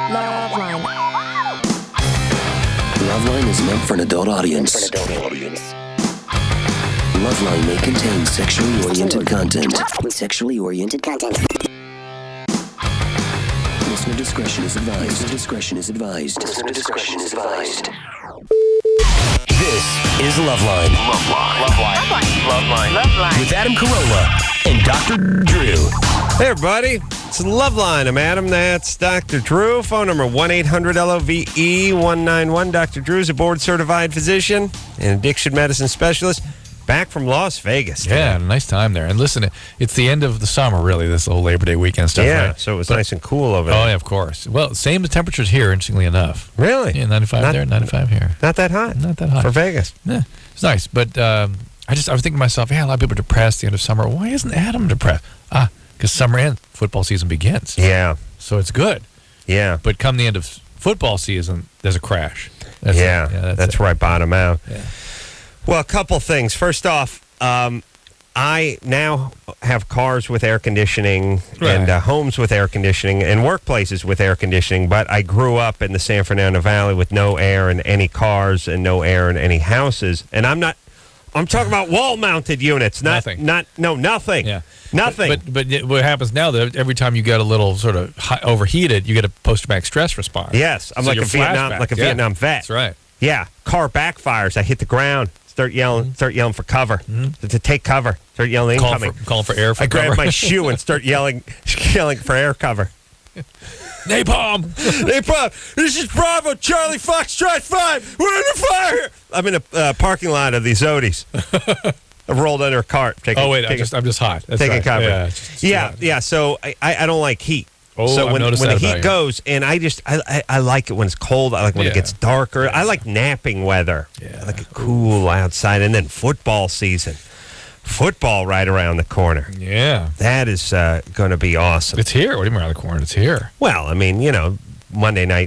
LoveLine. LoveLine is meant for an adult audience. LoveLine may contain sexually oriented content. Listener discretion is advised. This is LoveLine. LoveLine. With Adam Carolla and Dr. Drew. Hey, everybody. It's LoveLine. I'm Adam. That's Dr. Drew. Phone number 1-800-LOVE-191. Dr. Drew is a board-certified physician and addiction medicine specialist. Back from Las Vegas today. Yeah, nice time there. And listen, it's the end of the summer, really, this whole Labor Day weekend stuff, Yeah, right? so it was nice and cool over there. Oh, yeah, of course. Well, same temperatures here, interestingly enough. Really? Yeah, 95 there, 95 here. Not that hot. Not that hot. For Vegas. Yeah, it's nice. But I was thinking to myself, yeah, a lot of people are depressed at the end of summer. Why isn't Adam depressed? Because summer ends, football season begins. Yeah. So it's good. Yeah. But come the end of football season, there's a crash. That's where I bottom out. Yeah. Well, a couple things. First off, I now have cars with air conditioning and homes with air conditioning and workplaces with air conditioning, but I grew up in the San Fernando Valley with no air in any cars and no air in any houses. And I'm talking about wall-mounted units, nothing. Yeah. Nothing. But what happens now, that every time you get a little sort of overheated, you get a post-traumatic stress response. Yes, I'm like a Vietnam vet. That's right. Yeah, car backfires. I hit the ground. Start yelling for cover, to take cover. Start yelling incoming. Calling for air for cover. I grab my shoe and start yelling for air cover. Napalm! This is Bravo, Charlie Foxtrot 5. We're under fire. I'm in a parking lot of these Odis. I rolled under a cart. I'm just hot. That's taking right. cover. Yeah. So I don't like heat. Oh, so when the heat you. goes, and I like it when it's cold. I like when it gets darker. I like napping weather. Yeah. I like it cool outside. And then football season. Football right around the corner. Yeah. That is going to be awesome. It's here. What do you mean around the corner? It's here. Well, I mean,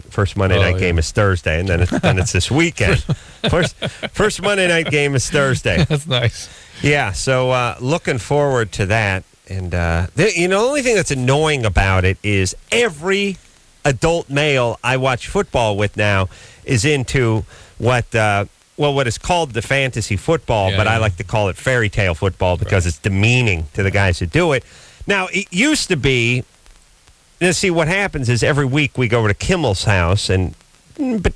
first Monday night game is Thursday, and then it's this weekend. First Monday night game is Thursday. That's nice. Yeah, so looking forward to that. And, the only thing that's annoying about it is every adult male I watch football with now is into what is called the fantasy football, but I like to call it fairy tale football because it's demeaning to the guys who do it. Now, it used to be, see, what happens is every week we go over to Kimmel's house, but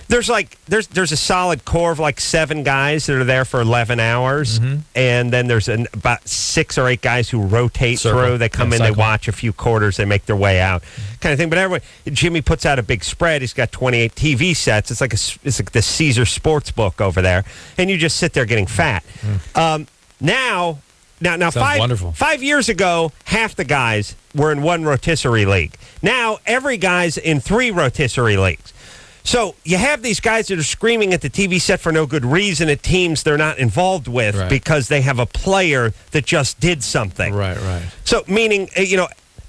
there's a solid core of like 7 guys that are there for 11 hours, and then there's about 6 or 8 guys who rotate through. They come in, they watch a few quarters, they make their way out, kind of thing. But Jimmy puts out a big spread. He's got 28 TV sets. It's like the Caesar Sports Book over there, and you just sit there getting fat. Now, wonderful. 5 years ago, half the guys were in one rotisserie league. Now, every guy's in 3 rotisserie leagues. So you have these guys that are screaming at the TV set for no good reason at teams they're not involved with because they have a player that just did something. Right. So meaning,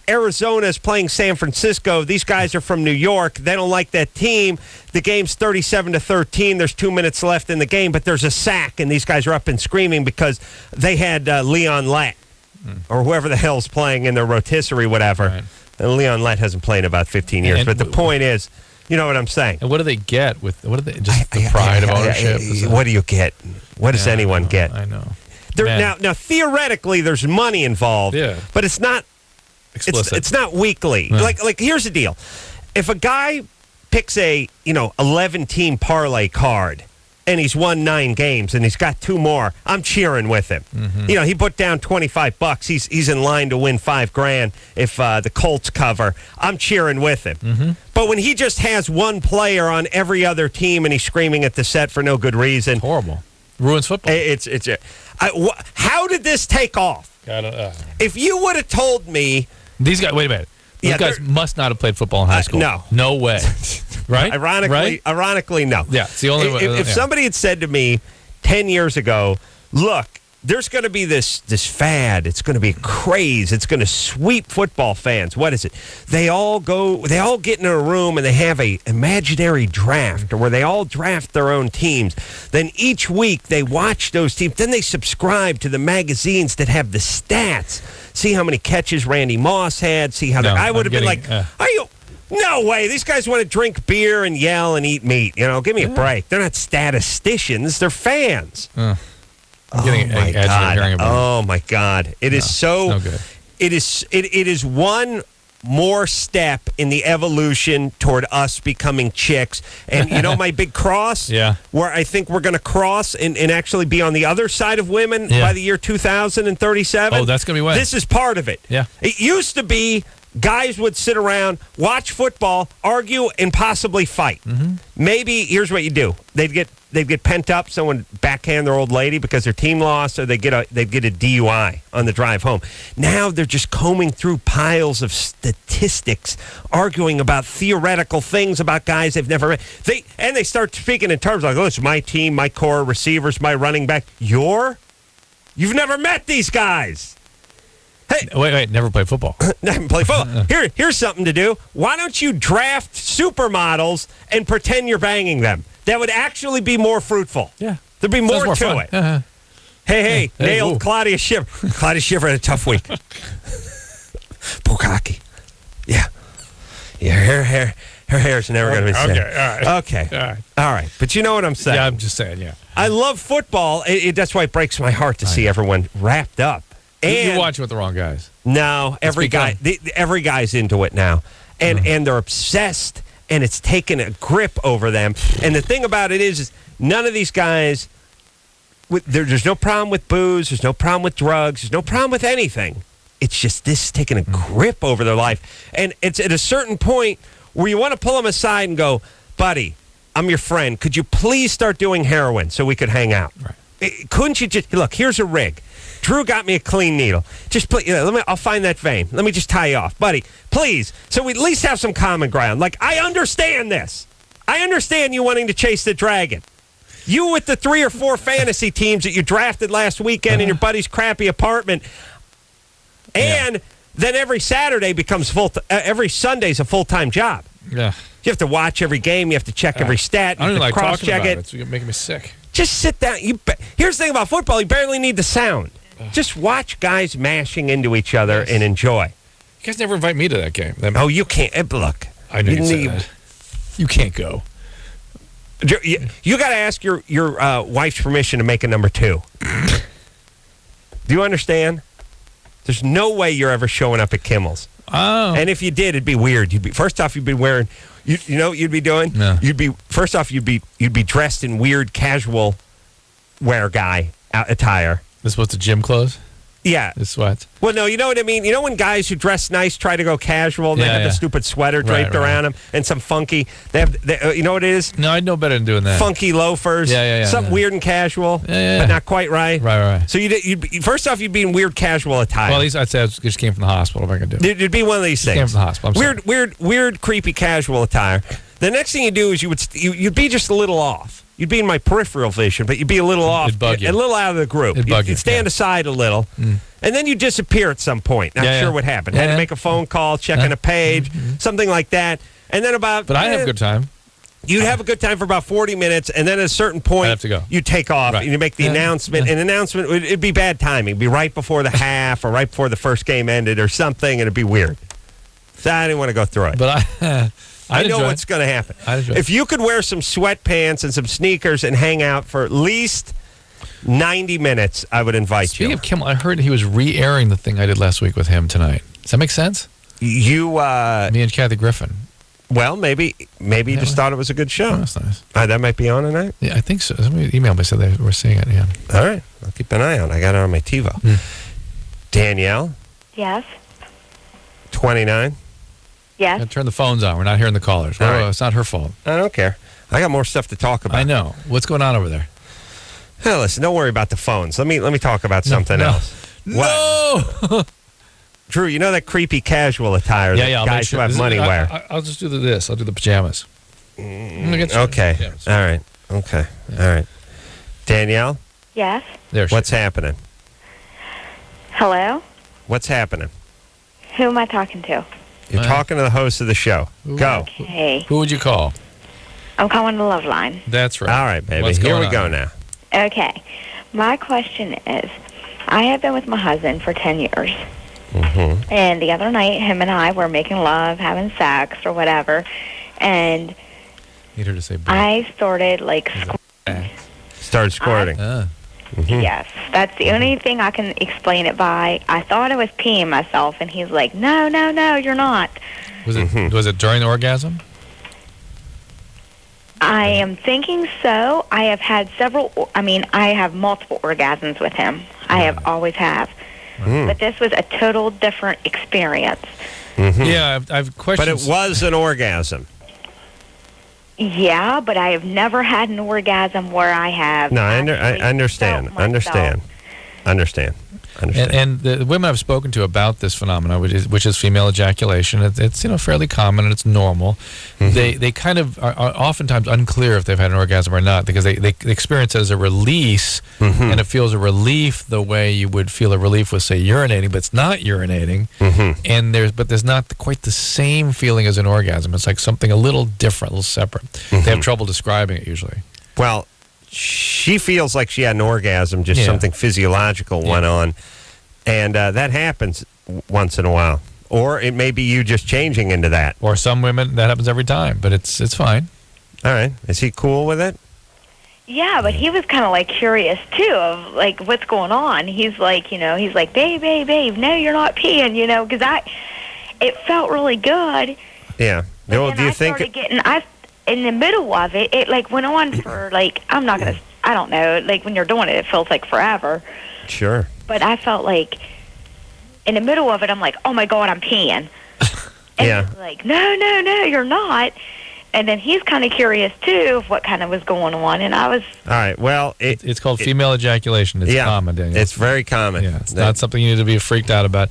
Arizona is playing San Francisco. These guys are from New York. They don't like that team. The game's 37-13. There's 2 minutes left in the game, but there's a sack, and these guys are up and screaming because they had Leon Lett or whoever the hell's playing in their rotisserie, whatever. Right. And Leon Lett hasn't played in about 15 years. But the point is, you know what I'm saying? And what do they get with just the pride of ownership? What do you get? What does anyone get? I know. Now, theoretically, there's money involved, but it's not explicit. It's not weekly. No. Like here's the deal: if a guy picks a 11-team parlay card and he's won 9 games and he's got 2 more, I'm cheering with him. He put down $25. He's in line to win $5,000 if the Colts cover. I'm cheering with him. But when he just has one player on every other team and he's screaming at the set for no good reason, horrible. Ruins football. How did this take off? If you would have told me, these guys. Wait a minute. These guys must not have played football in high school. No way. Right? Ironically, no. Yeah, it's the only way. If somebody had said to me 10 years ago, look, there's going to be this fad. It's going to be a craze. It's going to sweep football fans. What is it? They all get in a room and they have a imaginary draft where they all draft their own teams. Then each week they watch those teams. Then they subscribe to the magazines that have the stats. See how many catches Randy Moss had. See how I would have been like, are you No way. These guys want to drink beer and yell and eat meat. Give me a break. They're not statisticians. They're fans. I'm getting agitated hearing about it. Oh, my God. It is so... No good. It is one more step in the evolution toward us becoming chicks. And my big cross? Yeah. Where I think we're going to cross and actually be on the other side of women by the year 2037. Oh, that's going to be when? This is part of it. Yeah. It used to be guys would sit around, watch football, argue, and possibly fight. Mm-hmm. Maybe, here's what you do. They'd get pent up, someone backhand their old lady because their team lost, or they'd get a DUI on the drive home. Now they're just combing through piles of statistics, arguing about theoretical things about guys they've never met. They start speaking in terms like, oh, it's my team, my core receivers, my running back. You've never met these guys. Hey, wait, never played football. Never played football. Here's something to do. Why don't you draft supermodels and pretend you're banging them? That would actually be more fruitful. Yeah. There'd be more to fun. it. Uh-huh. Hey, nailed ooh. Claudia Schiffer. Claudia Schiffer had a tough week. Bukaki. Yeah. Her hair's never going to be the same. Okay. All right. But you know what I'm saying. Yeah, I'm just saying, yeah. I love football. That's why it breaks my heart to see everyone wrapped up. And you're watching with the wrong guys. No, every guy's into it now, and they're obsessed, and it's taken a grip over them. And the thing about it is none of these guys. There's no problem with booze. There's no problem with drugs. There's no problem with anything. It's just this is taking a grip over their life, and it's at a certain point where you want to pull them aside and go, "Buddy, I'm your friend. Could you please start doing heroin so we could hang out? Right. Couldn't you just look? Here's a rig." Drew got me a clean needle. Just I'll find that vein. Let me just tie you off, buddy. Please. So we at least have some common ground. Like, I understand this. I understand you wanting to chase the dragon. You with the 3 or 4 fantasy teams that you drafted last weekend in your buddy's crappy apartment. And then every Saturday becomes every Sunday's a full-time job. Yeah. You have to watch every game. You have to check every stat. I don't you even have like to talking cross-check about it. it. It's making me sick. Just sit down. Here's the thing about football. You barely need the sound. Just watch guys mashing into each other and enjoy. You guys never invite me to that game. Oh, you can't. Look. I know you said that. You can't go. You got to ask your wife's permission to make a number 2. Do you understand? There's no way you're ever showing up at Kimmel's. Oh. And if you did, it'd be weird. First off, you'd be wearing. You know what you'd be doing? No. You'd be dressed in weird casual wear guy attire. This was the gym clothes? Yeah. The sweats? Well, no, you know what I mean? You know when guys who dress nice try to go casual and they have the stupid sweater draped around them and some funky, you know what it is? No, I'd know better than doing that. Funky loafers. Something weird and casual, but not quite right. Right. So first off, you'd be in weird casual attire. Well, at least I'd say I just came from the hospital. What am I going to do? It'd be one of these things. Came from the hospital. Weird, creepy casual attire. The next thing you do is you'd be just a little off. You'd be in my peripheral vision, but you'd be a little off, It'd bug you. a little out of the group. You'd stand aside a little, and then you'd disappear at some point. Not sure what happened. Had to make a phone call, checking a page, something like that. And then But I'd have a good time. You'd have a good time for about 40 minutes, and then at a certain point, I'd have to go. You take off, and you make the announcement. And the announcement, it'd be bad timing. It'd be right before the half or right before the first game ended or something, and it'd be weird. So I didn't want to go through it. But I know what's going to happen. If you could wear some sweatpants and some sneakers and hang out for at least 90 minutes, I would invite you. Speaking of Kimmel, I heard he was re-airing the thing I did last week with him tonight. Does that make sense? Me and Kathy Griffin. Well, maybe you just thought it was a good show. Oh, that's nice. That might be on tonight? Yeah, I think so. Somebody emailed me said they were seeing it, yeah. All right. I'll keep an eye on it. I got it on my TiVo. Danielle? Yes? 29? Yes? Turn the phones on. We're not hearing the callers. All right. It's not her fault. I don't care. I got more stuff to talk about. I know. What's going on over there? Hey, listen, don't worry about the phones. Let me talk about something else. No! Drew, you know that creepy casual attire that guys who have money wear? I'll just do this. I'll do the pajamas. Okay. Pajamas. All right. Okay. All right. Danielle? Yes? What's happening? Hello? What's happening? Who am I talking to? You're talking to the host of the show. Go. Okay. Who would you call? I'm calling the LoveLine. That's right. All right, baby. What's Here going we on? go now. Okay. My question is, I have been with my husband for 10 years. And the other night, him and I were making love, having sex or whatever, and Need her to say. I started like Started squirting. Yes, that's the only thing I can explain it by. I thought I was peeing myself, and he's like, "No, no, no, you're not." Was it during the orgasm? I am thinking so. I have had I have multiple orgasms with him. I have always have. But this was a total different experience. Yeah, I've questions. But it was an orgasm. Yeah, but I have never had an orgasm where I have. No, I actually understand. felt myself. Understand. And the women I've spoken to about this phenomenon, which is female ejaculation, it's fairly common and it's normal. They kind of are oftentimes unclear if they've had an orgasm or not because they experience it as a release, and it feels a relief the way you would feel a relief with, say, urinating, but it's not urinating, and there's not quite the same feeling as an orgasm. It's like something a little different, a little separate. They have trouble describing it usually. Well, she feels like she had an orgasm, just something physiological went on. And that happens once in a while. Or it may be you just changing into that. Or some women, that happens every time, but it's fine. All right. Is he cool with it? Yeah, but he was kind of like curious too of like what's going on. He's like, babe, no, you're not peeing, because it felt really good. Yeah. But Do you think? In the middle of it, it like went on for like, I don't know, like when you're doing it, it feels like forever. Sure. But I felt like in the middle of it, I'm like, oh my God, I'm peeing. And he's like, no, you're not. And then he's kind of curious too of what kind of was going on. And I was. All right. Well, it's called female ejaculation. It's common, Daniel. It's very common. Yeah, it's not something you need to be freaked out about.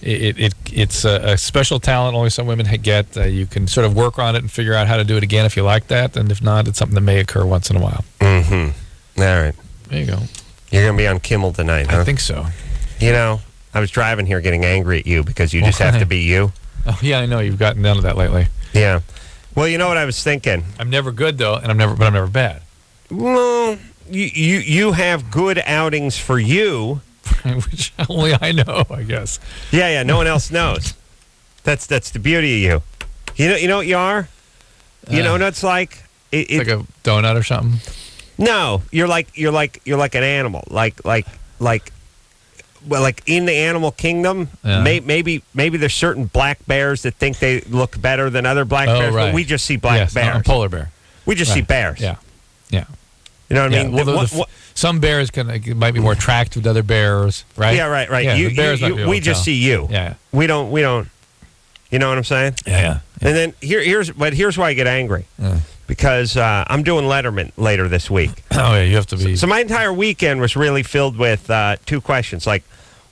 It's a special talent only some women get. You can sort of work on it and figure out how to do it again if you like that, and if not, it's something that may occur once in a while. All right. There you go. You're going to be on Kimmel tonight, huh? I think so. I was driving here getting angry at you because you just have to be you. Oh, yeah, I know. You've gotten down to that lately. Yeah. Well, you know what I was thinking? I'm never good, though, and I'm never bad. Well, you have good outings for you. Which only I know, I guess. Yeah, no one else knows. That's the beauty of you. You know what you are? You know what it's like? It's like a donut or something? No, you're like an animal. Like in the animal kingdom, maybe there's certain black bears that think they look better than other black bears, right. but we just see black bears. I'm a polar bear. We just see bears. Yeah. You know what I mean? Well, some bears might be more attractive to other bears, right? Yeah, right. Yeah, we just see you. Yeah. We don't. You know what I'm saying? Yeah. And then here's why I get angry. Because I'm doing Letterman later this week. Oh, yeah, you have to be. So my entire weekend was really filled with two questions. Like,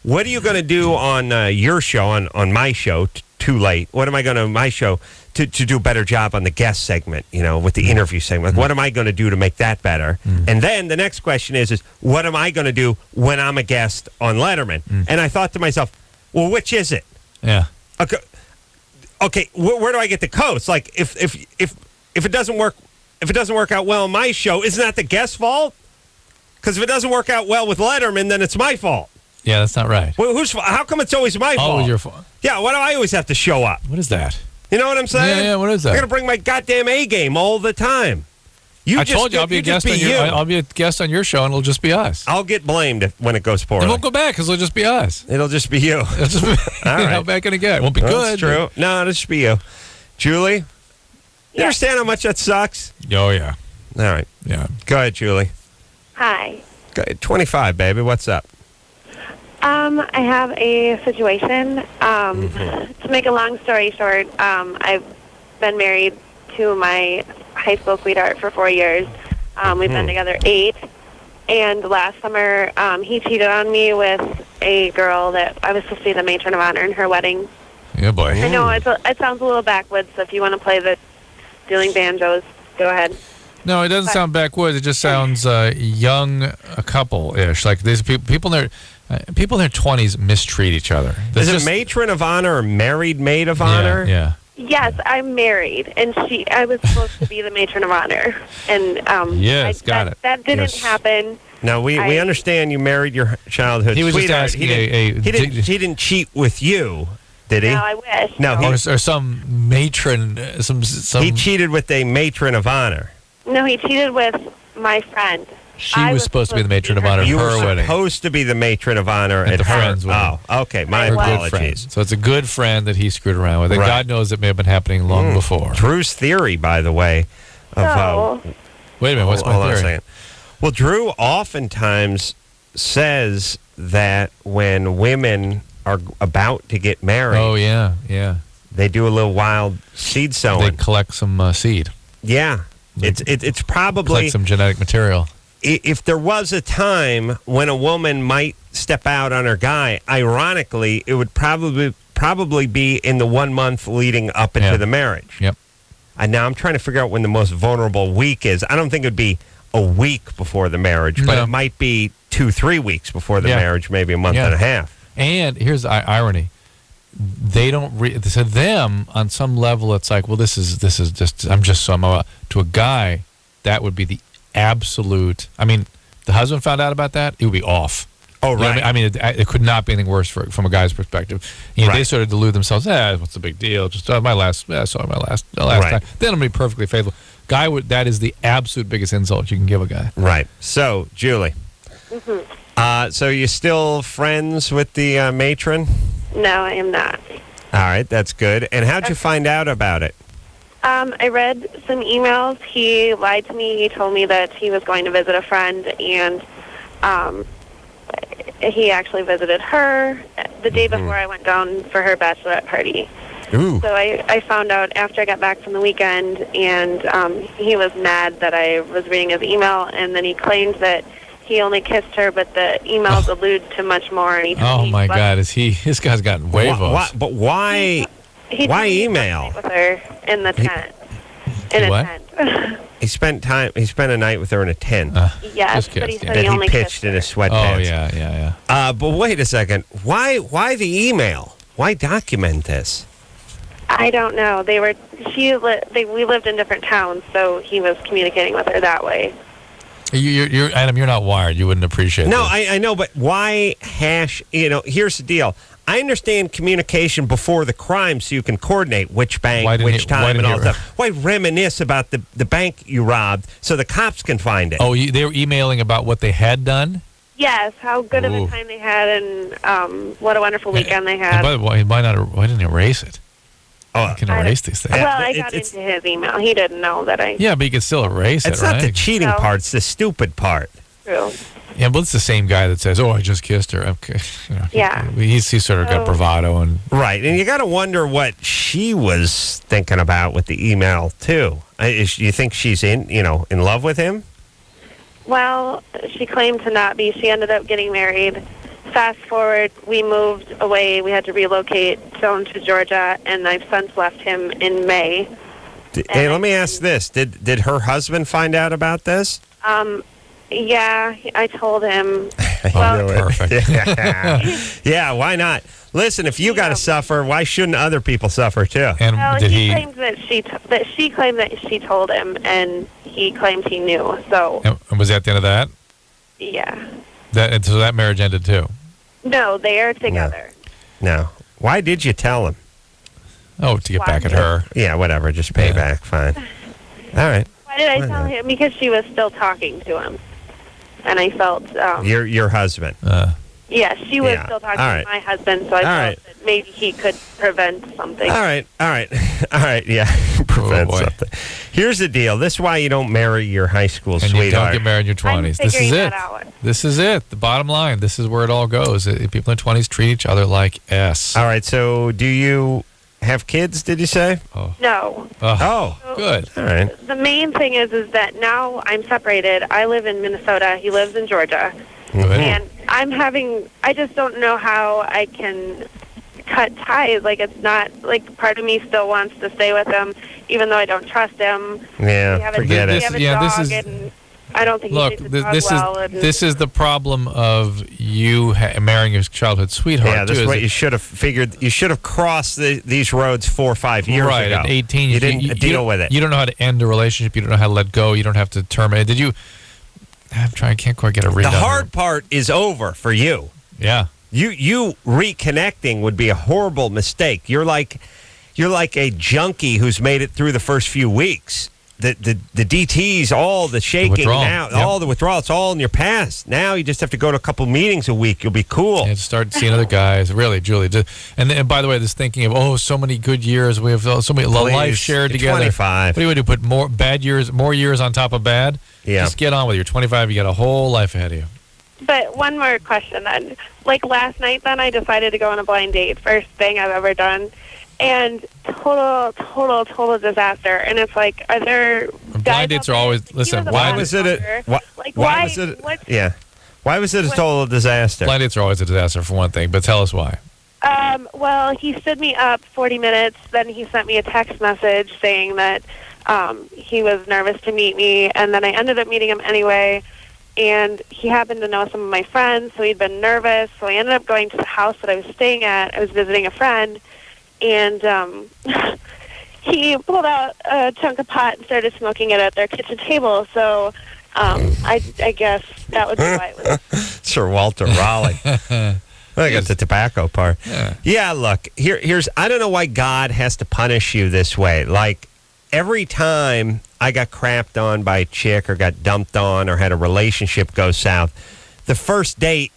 what are you going to do on your show, on my show, Too Late? What am I going to, my show, to do a better job on the guest segment, with the interview segment? What am I going to do to make that better? And then the next question is what am I going to do when I'm a guest on Letterman? And I thought to myself, well, which is it? Yeah. Okay, where do I get the coast? Like, if it doesn't work out well on my show, isn't that the guest's fault? Because if it doesn't work out well with Letterman, then it's my fault. Yeah, that's not right. Well, how come it's always my fault? Always your fault. Yeah, why do I always have to show up? What is that? You know what I'm saying? Yeah, what is that? I got to bring my goddamn A game all the time. I told you I'll be a guest on your. I'll be a guest on your show, and it'll just be us. I'll get blamed when it goes poorly. It won't go back because it'll just be us. It'll just be you. All right. How bad can it get? It won't be good. That's true. No, it'll just be you. Julie, you understand how much that sucks? Oh yeah. All right. Yeah. Go ahead, Julie. Hi. Go ahead. 25, baby. What's up? I have a situation. To make a long story short, I've been married to my high school sweetheart for 4 years. We've been together 8. And last summer, he cheated on me with a girl that I was supposed to be the matron of honor in her wedding. Yeah, boy. I know it sounds a little backwoods, so if you want to play the stealing banjos, go ahead. No, it doesn't sound backwoods. It just sounds young couple-ish. Like these people in their 20s mistreat each other. Is it matron of honor or married maid of honor? Yeah. Yes, I'm married, and I was supposed to be the matron of honor, and Yes, got it. That didn't Yes. happen. Now we understand you married your childhood He was just sweetheart. asking He didn't cheat with you, did he? No, I wish. No, or some matron, some. He cheated with a matron of honor. No, he cheated with my friend. She I was supposed to be the matron of honor at You were her wedding. supposed to be the matron of honor At at the her. friend's wedding. Oh, okay. My Her good Good apologies. friend. So it's a good friend that he screwed around with. And Right. God knows it may have been happening long before. Drew's theory, by the way, of So, Wait a minute, what's hold on my a theory? second. Well, Drew oftentimes says that when women are about to get married, Oh, yeah. they do a little wild seed They sowing. collect some seed, Yeah, it's probably collect some genetic material. if there was a time when a woman might step out on her guy, ironically, it would probably be in the 1 month leading up into Yeah. the marriage. Yep. And now I'm trying to figure out when the most vulnerable week is. I don't think it'd be a week before the marriage, but No. it might be 2-3 weeks before the Yeah. marriage, maybe a month Yeah. and a half. And here's the irony. They don't to them on some level it's like, well, this is just to a guy that would be the absolute. I mean, the husband found out about that, it would be off. Oh, You know what right. I mean, it could not be anything worse from a guy's perspective. You know, They Right. sort of delude themselves. What's the big deal? Just my last Right. time. Then I'm gonna be perfectly faithful. Guy would. That is the absolute biggest insult you can give a guy. Right. So, Julie. So you still friends with the matron? no, I am not. All right, that's good. And how'd you find out about it? I read some emails. He lied to me. He told me that he was going to visit a friend, and he actually visited her the day before I went down for her bachelorette party. Ooh. So I found out after I got back from the weekend, and he was mad that I was reading his email, and then he claimed that he only kissed her, but the emails allude to much more. And Oh he my slept- God! This guy's gotten huevos. But why? he Why told me he email? slept with her in the tent. In a What? tent. He spent a night with her in a tent Yes, Just but he kidding. said that he only he pitched kissed in her. his sweatpants. Oh yeah. But wait a second. Why the email? Why document this? I don't know. We lived in different towns, so he was communicating with her that way. You're Adam. You're not wired. You wouldn't appreciate. No, this. I know, but why hash? Here's the deal. I understand communication before the crime, so you can coordinate which bank, Why didn't which he- why time, and didn't all he- that stuff. Why reminisce about the bank you robbed so the cops can find it? Oh, they were emailing about what they had done. Yes, how good of Ooh. a time they had, and what a wonderful weekend they And had. by the way, why didn't he erase it? Oh, You can I erase these things. Well, Yeah, I but got it's- into his email. He didn't know that I Yeah, but you can still erase it's it, not right? the cheating No. part; it's the stupid part. threw. Yeah, but it's the same guy that says, "Oh, I just kissed her." Okay, Yeah. He's sort of got So- bravado and Right, and you got to wonder what she was thinking about with the email too. You think she's in love with him? Well, she claimed to not be. She ended up getting married. Fast forward, we moved away. We had to relocate down to Georgia, and I've since left him in May. Hey, let me ask this: Did her husband find out about this? Yeah, I told him. I Well- knew it. Perfect. Yeah, why not? Listen, if you got to suffer, why shouldn't other people suffer too? and Well, did he he? claims that she claimed that she told him, and he claimed he knew. So, And was that the end of that? yeah. And so that marriage ended too. No, they are together. No. Why did you tell him? Oh, to get Why? back at her. Yeah, whatever. Just pay Yeah. back. Fine. All right. Why did I Why tell not? him? Because she was still talking to him, and I felt. Your husband. Yeah, she was Yeah. still talking All to right. my husband, so I All felt right. that maybe he could prevent something. All right. Yeah. Prevent boy. something. Here's the deal. This is why you don't marry your high school And you don't sweetheart. get married in your 20s. This figuring is that it. out. This is it. The bottom line. This is where it all goes. People in their 20s treat each other like S. All right. So, do you have kids? Did you say? No. Oh. Good. All right. The main thing is that now I'm separated. I live in Minnesota. He lives in Georgia. Good. And I just don't know how I can cut ties. Like, it's not, like, part of me still wants to stay with him, even though I don't trust him. We Yeah. have a, Forget we it. have a Yeah, dog, this is- and I don't think Look, he treats the dog well. This is the problem of you marrying your childhood sweetheart. Yeah, that's what you should have figured. You should have crossed these roads 4 or 5 years ago. Right, at 18, you didn't deal with it. You don't know how to end a relationship. You don't know how to let go. You don't have to terminate. Did you? I'm trying. I can't quite get a read. The on hard part is over for you. Yeah. You reconnecting would be a horrible mistake. You're like a junkie who's made it through the first few weeks. The DTs, all the shaking now, all the withdrawal, it's all in your past. Now you just have to go to a couple meetings a week. You'll be cool. And start seeing other guys. Really, Julie. And by the way, this thinking of, so many good years. We have so many life shared together. 25. What do you want to do? Put more years on top of bad? Yeah. Just get on with it. You're 25. You got a whole life ahead of you. But one more question then. Like last night then, I decided to go on a blind date. First thing I've ever done. And total disaster. And it's like, are there blind dates are always, listen, why was it a total disaster? Blind dates are always a disaster for one thing, but tell us why. Well, he stood me up 40 minutes, then he sent me a text message saying that he was nervous to meet me, and then I ended up meeting him anyway, and he happened to know some of my friends, so he'd been nervous, so I ended up going to the house that I was staying at. I was visiting a friend, and he pulled out a chunk of pot and started smoking it at their kitchen table, so I guess that would be why it was. Sir Walter Raleigh. I got the tobacco part. Yeah, look, here's I don't know why God has to punish you this way. Like, every time I got crapped on by a chick or got dumped on or had a relationship go south, the first date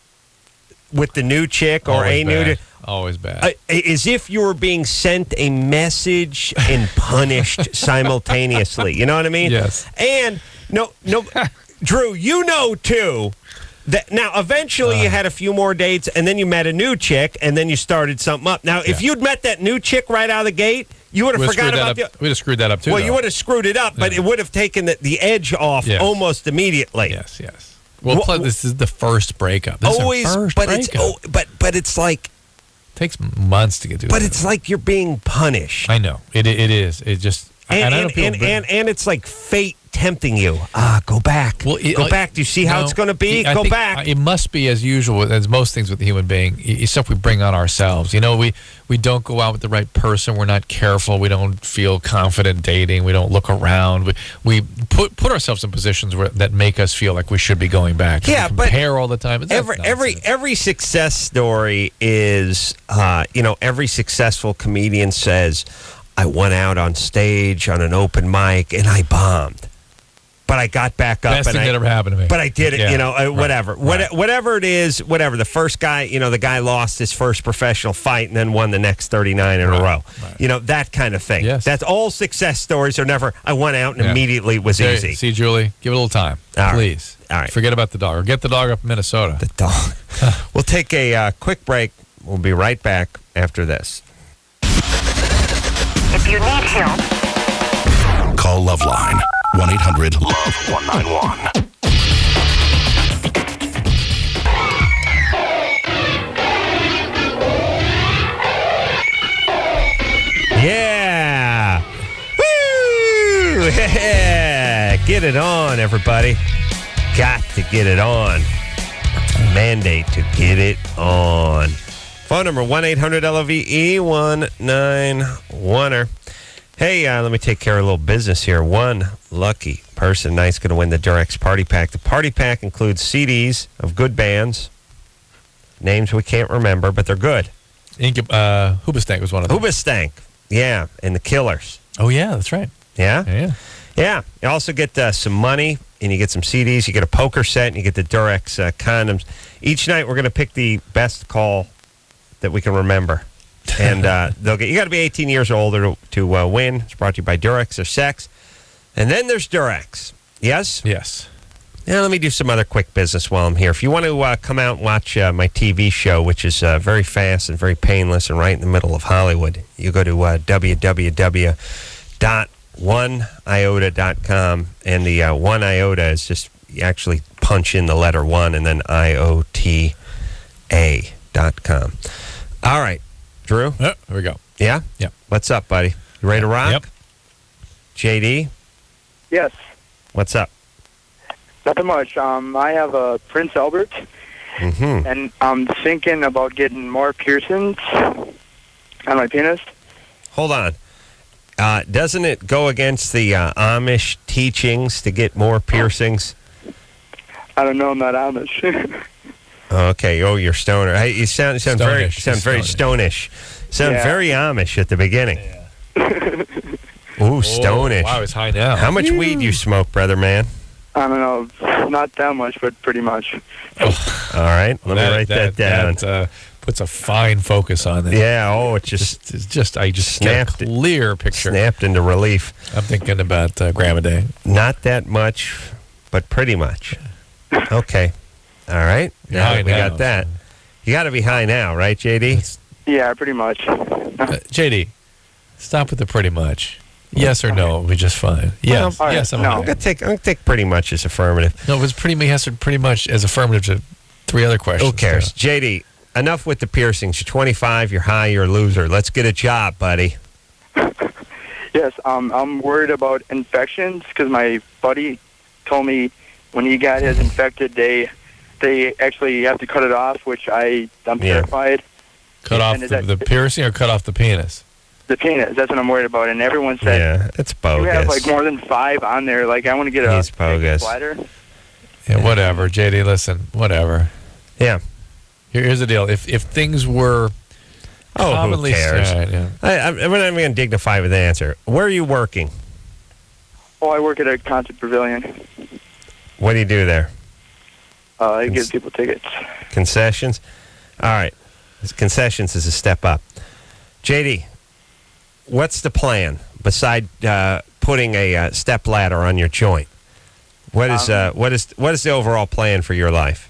with the new chick or always a new bad. Always bad. As if you were being sent a message and punished simultaneously. You know what I mean? Yes. And no, Drew, you know too. That now, eventually, you had a few more dates, and then you met a new chick, and then you started something up. Now, if you'd met that new chick right out of the gate, you would have forgot about we'd have screwed that up too. Well, you would have screwed it up, but it would have taken the edge off almost immediately. Yes. Well, this is the first breakup. This always, is our first but breakup. but it's like it takes months to get through. But it's like you're being punished. I know it is. It just and it's like fate tempting you. Go back. Well, go back. Do you see how it's going to be? Go back. It must be as usual, as most things with the human being. It's stuff we bring on ourselves. You know, we don't go out with the right person. We're not careful. We don't feel confident dating. We don't look around. We put ourselves in positions that make us feel like we should be going back. Yeah, we compare all the time. Every success story is, every successful comedian says, I went out on stage on an open mic and I bombed. But I got back up. Best thing that ever happened to me. But I did it, whatever. Right. Whatever it is, whatever. The first guy, the guy lost his first professional fight and then won the next 39 in a row. Right. That kind of thing. Yes. That's all success stories are never, I went out and immediately it was easy. See, Julie, give it a little time. Please. All right. Forget about the dog. Or get the dog up in Minnesota. The dog. We'll take a quick break. We'll be right back after this. If you need help, call LoveLine. 1-800-LOVE-191. Yeah. Woo! Yeah. Get it on, everybody. Got to get it on. Mandate to get it on. Phone number 1-800-LOVE-191. Hey, let me take care of a little business here. One lucky person tonight's going to win the Durex Party Pack. The Party Pack includes CDs of good bands, names we can't remember, but they're good. Hoobastank was one of them. Hoobastank, yeah, and the Killers. Oh, yeah, that's right. Yeah? Yeah. You also get some money, and you get some CDs. You get a poker set, and you get the Durex condoms. Each night, we're going to pick the best call that we can remember. And you got to be 18 years or older to win. It's brought to you by Durex or Sex. And then there's Durex. Yes? Yes. Now, let me do some other quick business while I'm here. If you want to come out and watch my TV show, which is very fast and very painless and right in the middle of Hollywood, you go to www.oneiota.com. And the one iota is just, you actually punch in the letter 1 and then IOTA.com. All right. Drew? Here we go. Yeah? Yeah. What's up, buddy? You ready to rock? Yep. JD? Yes. What's up? Nothing much. I have a Prince Albert, and I'm thinking about getting more piercings on my penis. Hold on. Doesn't it go against the Amish teachings to get more piercings? I don't know. I'm not Amish. Okay. Oh, you're stoner. Hey, you sound very stonish. Sound very Amish at the beginning. Yeah. Ooh, stonish. Wow, it's high now. How much weed you smoke, brother man? I don't know. Not that much, but pretty much. All right. Let me write that down. That puts a fine focus on it. Yeah. Oh, it just I just snapped get a clear picture. Snapped into relief. I'm thinking about gram a day. Not that much, but pretty much. Okay. All right. Now that we got that. You got to be high now, right, JD? Yeah, pretty much. JD, stop with the pretty much. Yes or no will be just fine. Yes. Well, yes, I'm going to take pretty much as affirmative. No, it was pretty much as affirmative to 3 other questions. Who cares? JD, enough with the piercings. You're 25, you're high, you're a loser. Let's get a job, buddy. Yes, I'm worried about infections because my buddy told me when he got his infected, they actually have to cut it off, which I'm terrified. Cut off the piercing or cut off the penis? The penis. That's what I'm worried about. And everyone said, yeah, it's bogus. You have like more than 5 on there. Like, I want to get a bogus. slider. Yeah, whatever. JD, listen, whatever. Yeah. Here's the deal. If things were commonly... who cares? Right, yeah. I'm not even going to dignify with the answer. Where are you working? Oh, I work at a concert pavilion. What do you do there? I give people tickets. Concessions? All right. Concessions is a step up. JD, what's the plan beside putting a step ladder on your joint? What is the overall plan for your life?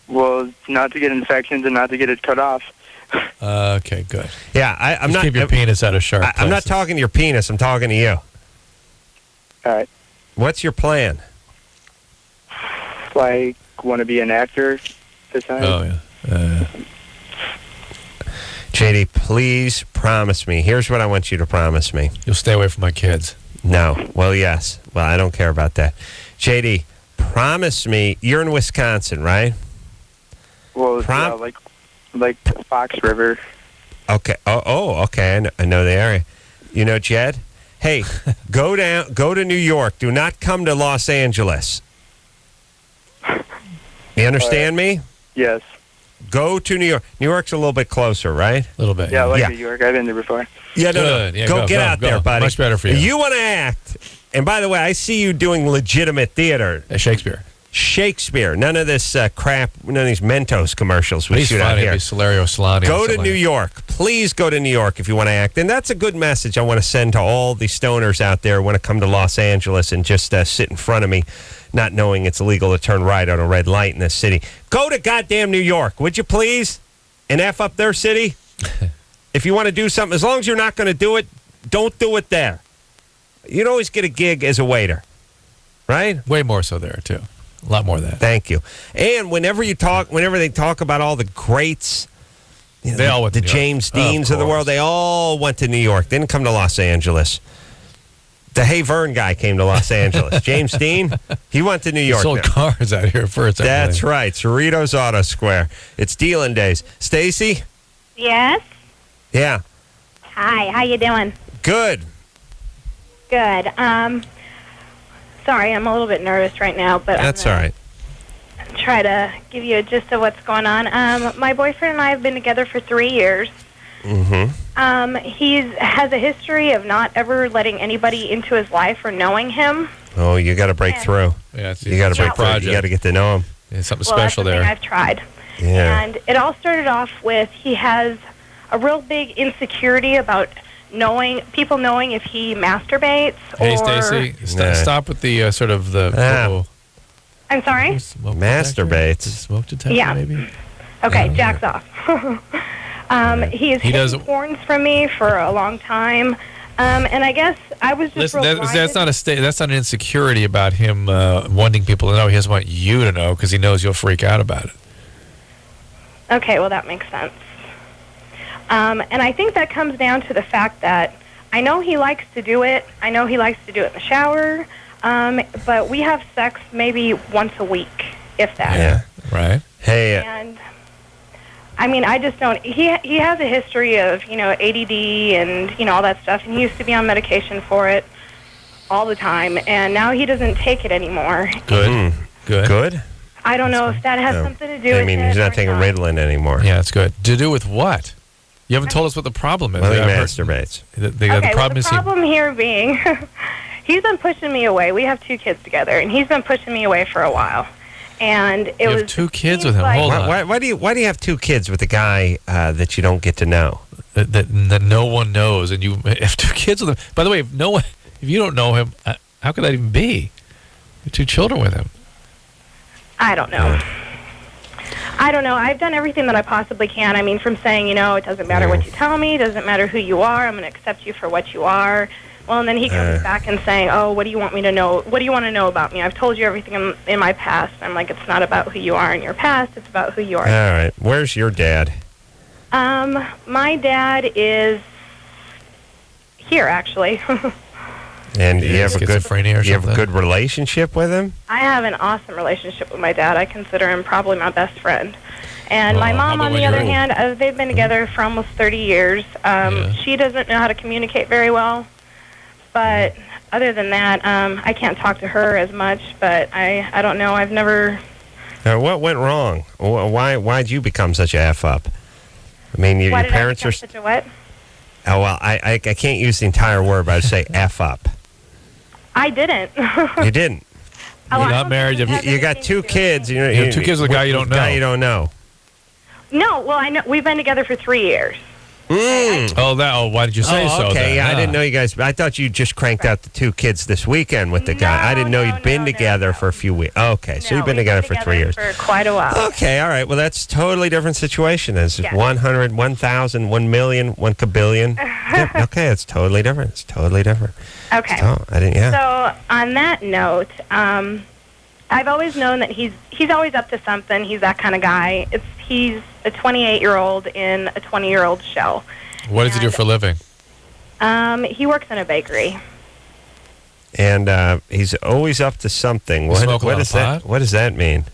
Well, not to get infections and not to get it cut off. Okay, good. Yeah, I'm not. Keep your penis out of sharp I'm not talking to your penis. I'm talking to you. All right. What's your plan? I want to be an actor this time. Oh, yeah. JD, please promise me. Here's what I want you to promise me. You'll stay away from my kids. No. Well, yes. Well, I don't care about that. JD, promise me. You're in Wisconsin, right? Well, it's, like Fox River. Okay. Oh, okay. I know the area. You know, Jed? Hey, go to New York. Do not come to Los Angeles. You understand me? Yes. Go to New York. New York's a little bit closer, right? A little bit. Yeah, I like New York. I've been there before. Yeah, Good. Yeah, go get out there, buddy. Much better for you. You want to act. And by the way, I see you doing legitimate theater. Shakespeare. None of this crap, none of these Mentos commercials we shoot out here. Salario Solani. Go to New York. Please go to New York if you want to act. And that's a good message I want to send to all the stoners out there who want to come to Los Angeles and just sit in front of me, not knowing it's illegal to turn right on a red light in this city. Go to goddamn New York, would you please? And F up their city. If you want to do something, as long as you're not going to do it, don't do it there. You'd always get a gig as a waiter, right? Way more so there, too. A lot more of that. Thank you. And whenever they talk about all the greats, they all went to the James Deans of the world, they all went to New York. They didn't come to Los Angeles. The Hey Vern guy came to Los Angeles. James Dean, he went to New York. He sold cars out here first. That's right. Cerritos Auto Square. It's dealing days. Stacy? Yes? Yeah. Hi, how you doing? Good. Good. Sorry, I'm a little bit nervous right now, but that's all right. Try to give you a gist of what's going on. My boyfriend and I have been together for 3 years. Mm-hmm. He has a history of not ever letting anybody into his life or knowing him. Oh, you got to break through. Yeah, you got to break through. You got to get to know him. There's something special there. I've tried. Yeah. And it all started off with he has a real big insecurity about people knowing if he masturbates. Hey, Stacy, stop with the sort of the. I'm sorry? Masturbates. Smoke detector, yeah. maybe? Okay, jacks off. He has hidden porns from me for a long time. And I guess I was just that's not an insecurity about him wanting people to know. He doesn't want you to know because he knows you'll freak out about it. Okay, well, that makes sense. And I think that comes down to the fact that I know he likes to do it. I know he likes to do it in the shower. But we have sex maybe once a week, if that. Yeah. Right. Hey. And I mean, I just don't. He has a history of ADD and all that stuff, and he used to be on medication for it all the time, and now he doesn't take it anymore. Good. Good. I don't know if that has something to do with it. I mean, he's not or taking Ritalin anymore. Yeah, it's good. To do with what? You haven't told us what the problem is. Well, he masturbates. The Okay, problem the problem here being, he's been pushing me away. We have 2 kids together, and he's been pushing me away for a while. And it you was have 2 kids with him. like, Hold on. Why do you have 2 kids with a guy that you don't get to know? That no one knows, and you have 2 kids with him. By the way, if you don't know him, how could that even be? You have 2 children with him. I don't know. I don't know. I've done everything that I possibly can. I mean, from saying, it doesn't matter what you tell me, it doesn't matter who you are, I'm going to accept you for what you are. Well, and then he comes back and saying, oh, what do you want me to know? What do you want to know about me? I've told you everything in my past. I'm like, it's not about who you are in your past, it's about who you are. All right. Where's your dad? My dad is here, actually. And you have schizophrenia or you have a something? good relationship with him? I have an awesome relationship with my dad. I consider him probably my best friend. And my mom, on the other hand, they've been together for almost 30 years. She doesn't know how to communicate very well. But other than that, I can't talk to her as much. But I don't know. I've never... What went wrong? Why'd you become such a F up? I mean, your parents are... such a what? Oh, well, I can't use the entire word, but I'd say F up. I didn't. You didn't? You're not married. You got 2 kids. You have 2 kids with a guy you don't know. Guy you don't know. No, well, I know we've been together for 3 years. Why did you say so? Okay, then? yeah, I didn't know you guys. I thought you just cranked out the 2 kids this weekend with the guy. I didn't know you'd been together for a few weeks. Okay, so you've been together for 3 years. For quite a while. Okay, all right. Well, that's a totally different situation. It's 100, 1,000, 1 million, 1 kabillion. Okay, it's totally different. It's totally different. Okay. So, So on that note, I've always known that he's always up to something. He's that kind of guy. He's a 28-year-old in a 20-year-old shell. What does he do for a living? He works in a bakery. And he's always up to something. What does that mean?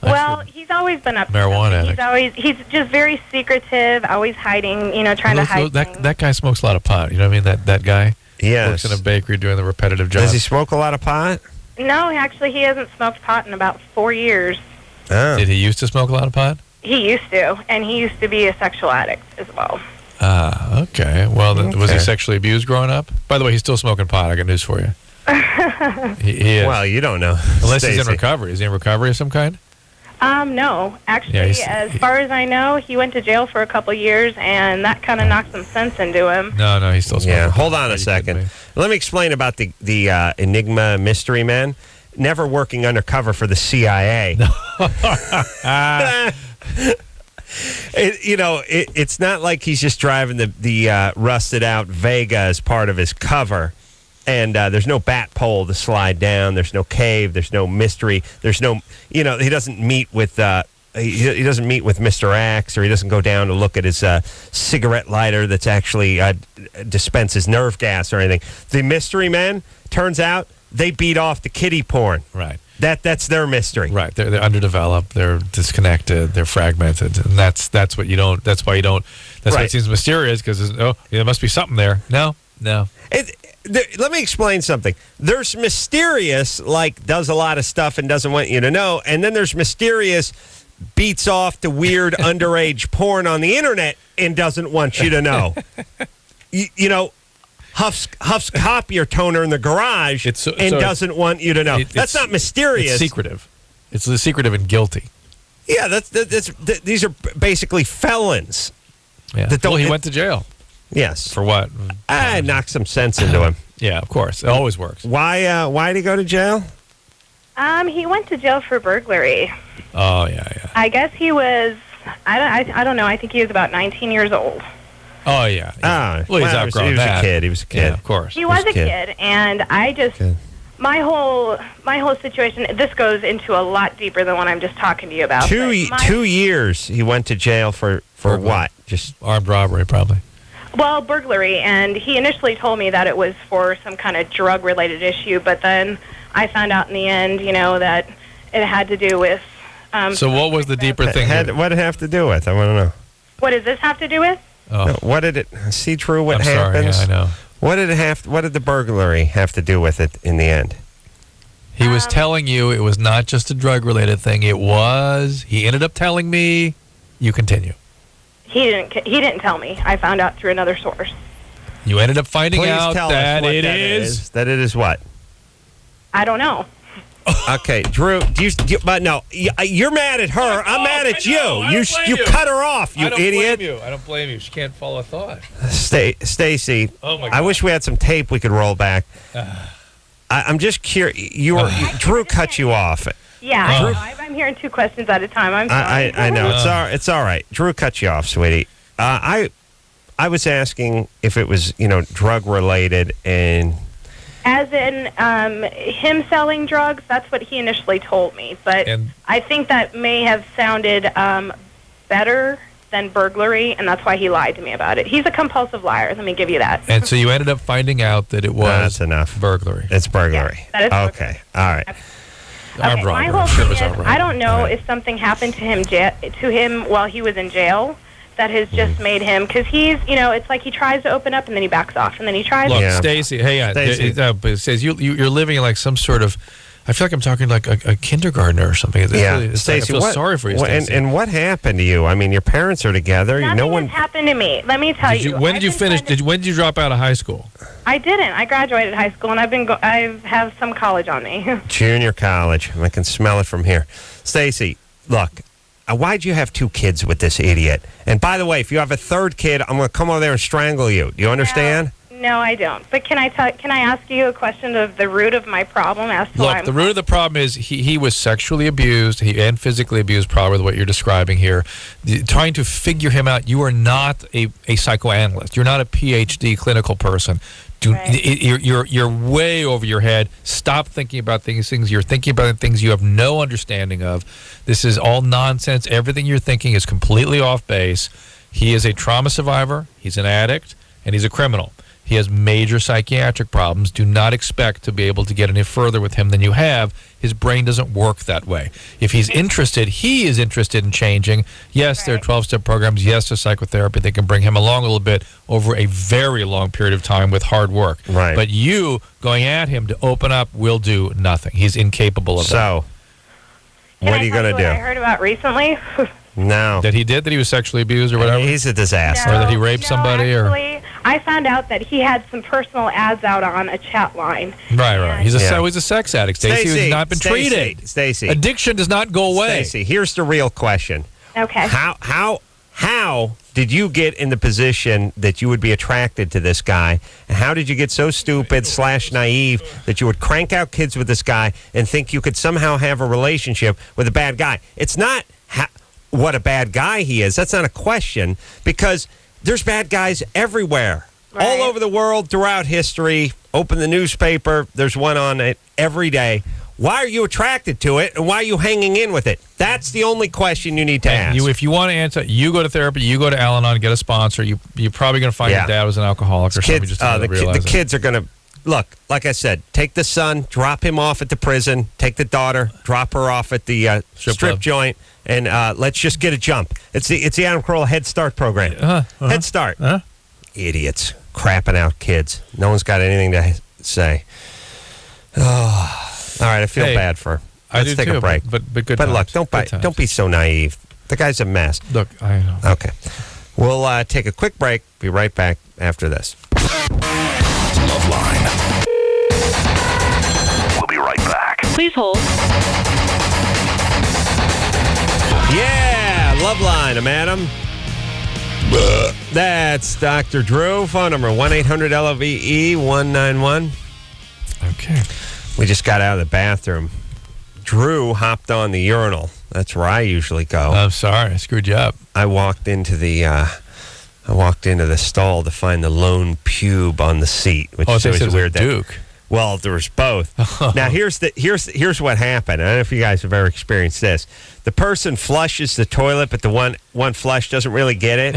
Well, he's always been up to marijuana addict. He's just very secretive, always hiding, trying to hide things. That guy smokes a lot of pot. You know what I mean? That guy works in a bakery doing the repetitive job. Does he smoke a lot of pot? No, actually, he hasn't smoked pot in about 4 years. Oh. Did he used to smoke a lot of pot? He used to, and he used to be a sexual addict as well. Okay. Well, was he sexually abused growing up? By the way, he's still smoking pot. I got news for you. He is. Well, you don't know. Unless Stacey. he's in recovery. Is he in recovery of some kind? No. Actually, as far as I know, he went to jail for a couple years, and that kind of knocked some sense into him. No, he's still smoking. Yeah, hold on a second. Let me explain about the Enigma mystery man. Never working undercover for the CIA. It's not like he's just driving the rusted out Vega as part of his cover. And there's no bat pole to slide down. There's no cave. There's no mystery. There's no, he doesn't meet with he doesn't meet with Mr. Axe, or he doesn't go down to look at his cigarette lighter that's actually dispenses nerve gas or anything. The mystery men, turns out, they beat off the kiddie porn. Right. That's their mystery. Right. They're underdeveloped. They're disconnected. They're fragmented. And that's what you don't. That's why you don't. That's why it seems mysterious, because there must be something there. No. Let me explain something. There's mysterious, like does a lot of stuff and doesn't want you to know, and then there's mysterious, beats off the weird underage porn on the internet and doesn't want you to know. Huffs copier toner in the garage doesn't want you to know. That's not mysterious. It's secretive. It's secretive and guilty. Yeah, these are basically felons. Yeah. He went to jail. Yes. For what? I knocked some sense into him. Yeah, of course. It always works. Why did he go to jail? He went to jail for burglary. Oh, yeah. I guess he was, I don't know, I think he was about 19 years old. Oh, yeah. Well, he's outgrown that. He was a kid. Yeah, of course. He was a kid, and I just, my whole situation, this goes into a lot deeper than what I'm just talking to you about. 2 years he went to jail for what? Just armed robbery, probably. Well, burglary, and he initially told me that it was for some kind of drug-related issue, but then I found out in the end, that it had to do with. So what was the deeper thing? What did it have to do with? I want to know. What does this have to do with? No, what did it? See, Drew, what I'm sorry, happens? yeah, I know. What did it have? What did the burglary have to do with it in the end? He was telling you it was not just a drug-related thing. It was. He ended up telling me. You continue. He didn't tell me. I found out through another source. You ended up finding Please out tell that us what it that is. That it is what? I don't know. Okay, Drew. But no, you're mad at her. I'm mad at you. You cut her off. You idiot. I don't blame you. She can't follow a thought. Stacy. Oh my God. I wish we had some tape we could roll back. I'm just curious. Drew cut you off. Yeah, I know. I'm hearing two questions at a time. I'm sorry. I know. It's all right. Drew cut you off, sweetie. I was asking if it was, drug related and. As in him selling drugs, that's what he initially told me. But I think that may have sounded better than burglary, and that's why he lied to me about it. He's a compulsive liar. Let me give you that. And so you ended up finding out that it was that's enough. Burglary. It's burglary. Yeah, that is burglary. Okay. All right. Okay, my whole thing is, I don't know if something happened to him while he was in jail that has just made him, because he's, it's like he tries to open up and then he backs off, and then he tries. Look, to... Stacy, hey, Stacey. it says you're living in like some sort of. I feel like I'm talking like a kindergartner or something. Stacey, I feel sorry for you, Stacey. And what happened to you? I mean, your parents are together. Nothing has happened to me. Let me tell you. When did you finish? When did you drop out of high school? I didn't. I graduated high school, and I have some college on me. Junior college. I can smell it from here. Stacy, look. Why'd you have two kids with this idiot? And by the way, if you have a third kid, I'm going to come over there and strangle you. Do you understand? No, I don't. But can I ask you a question of the root of my problem? Look, the root of the problem is he was sexually abused and physically abused, probably what you're describing here. Trying to figure him out. You are not a psychoanalyst. You're not a PhD clinical person. You're way over your head. Stop thinking about things. You're thinking about things you have no understanding of. This is all nonsense. Everything you're thinking is completely off base. He is a trauma survivor. He's an addict, and he's a criminal. He has major psychiatric problems. Do not expect to be able to get any further with him than you have. His brain doesn't work that way. If he's interested, he is interested in changing. Yes, there are 12-step programs. Yes, there's psychotherapy. They can bring him along a little bit over a very long period of time with hard work. Right. But you going at him to open up will do nothing. He's incapable of that. So, what are you going to do? I heard about recently. No. That he was sexually abused or whatever? He's a disaster. Or that he raped somebody? Actually, I found out that he had some personal ads out on a chat line. Right. He's a sex addict, Stacey, who's not been treated. Stacey. Addiction does not go away. Stacey, here's the real question. Okay. How did you get in the position that you would be attracted to this guy? And how did you get so stupid / naive that you would crank out kids with this guy and think you could somehow have a relationship with a bad guy? It's not what a bad guy he is. That's not a question, because there's bad guys everywhere. Right. All over the world, throughout history. Open the newspaper, there's one on it every day. Why are you attracted to it, and why are you hanging in with it? That's the only question you need to ask. If you want to answer, you go to therapy, you go to Al-Anon, get a sponsor. You're probably going to find your dad was an alcoholic or something. Just the kids are going to, look, like I said, take the son, drop him off at the prison, take the daughter, drop her off at the strip joint, and let's just get a jump. It's the Adam Carolla Head Start program. Head Start. Idiots. Crapping out kids. No one's got anything to say. Oh. All right, I feel bad for her. Let's take a break. But good But times. look, don't be so naive. The guy's a mess. Look, I know. Okay. We'll take a quick break. Be right back after this. LoveLine. We'll be right back. Please hold. Yeah, LoveLine. I'm Adam. That's Dr. Drew. Phone number 1-800-LOVE-191. Okay. We just got out of the bathroom. Drew hopped on the urinal. That's where I usually go. I'm sorry, I screwed you up. I walked into the stall to find the lone pube on the seat, which is always weird. Duke. Well, there was both. Now here's what happened. I don't know if you guys have ever experienced this. The person flushes the toilet, but the one flush doesn't really get it.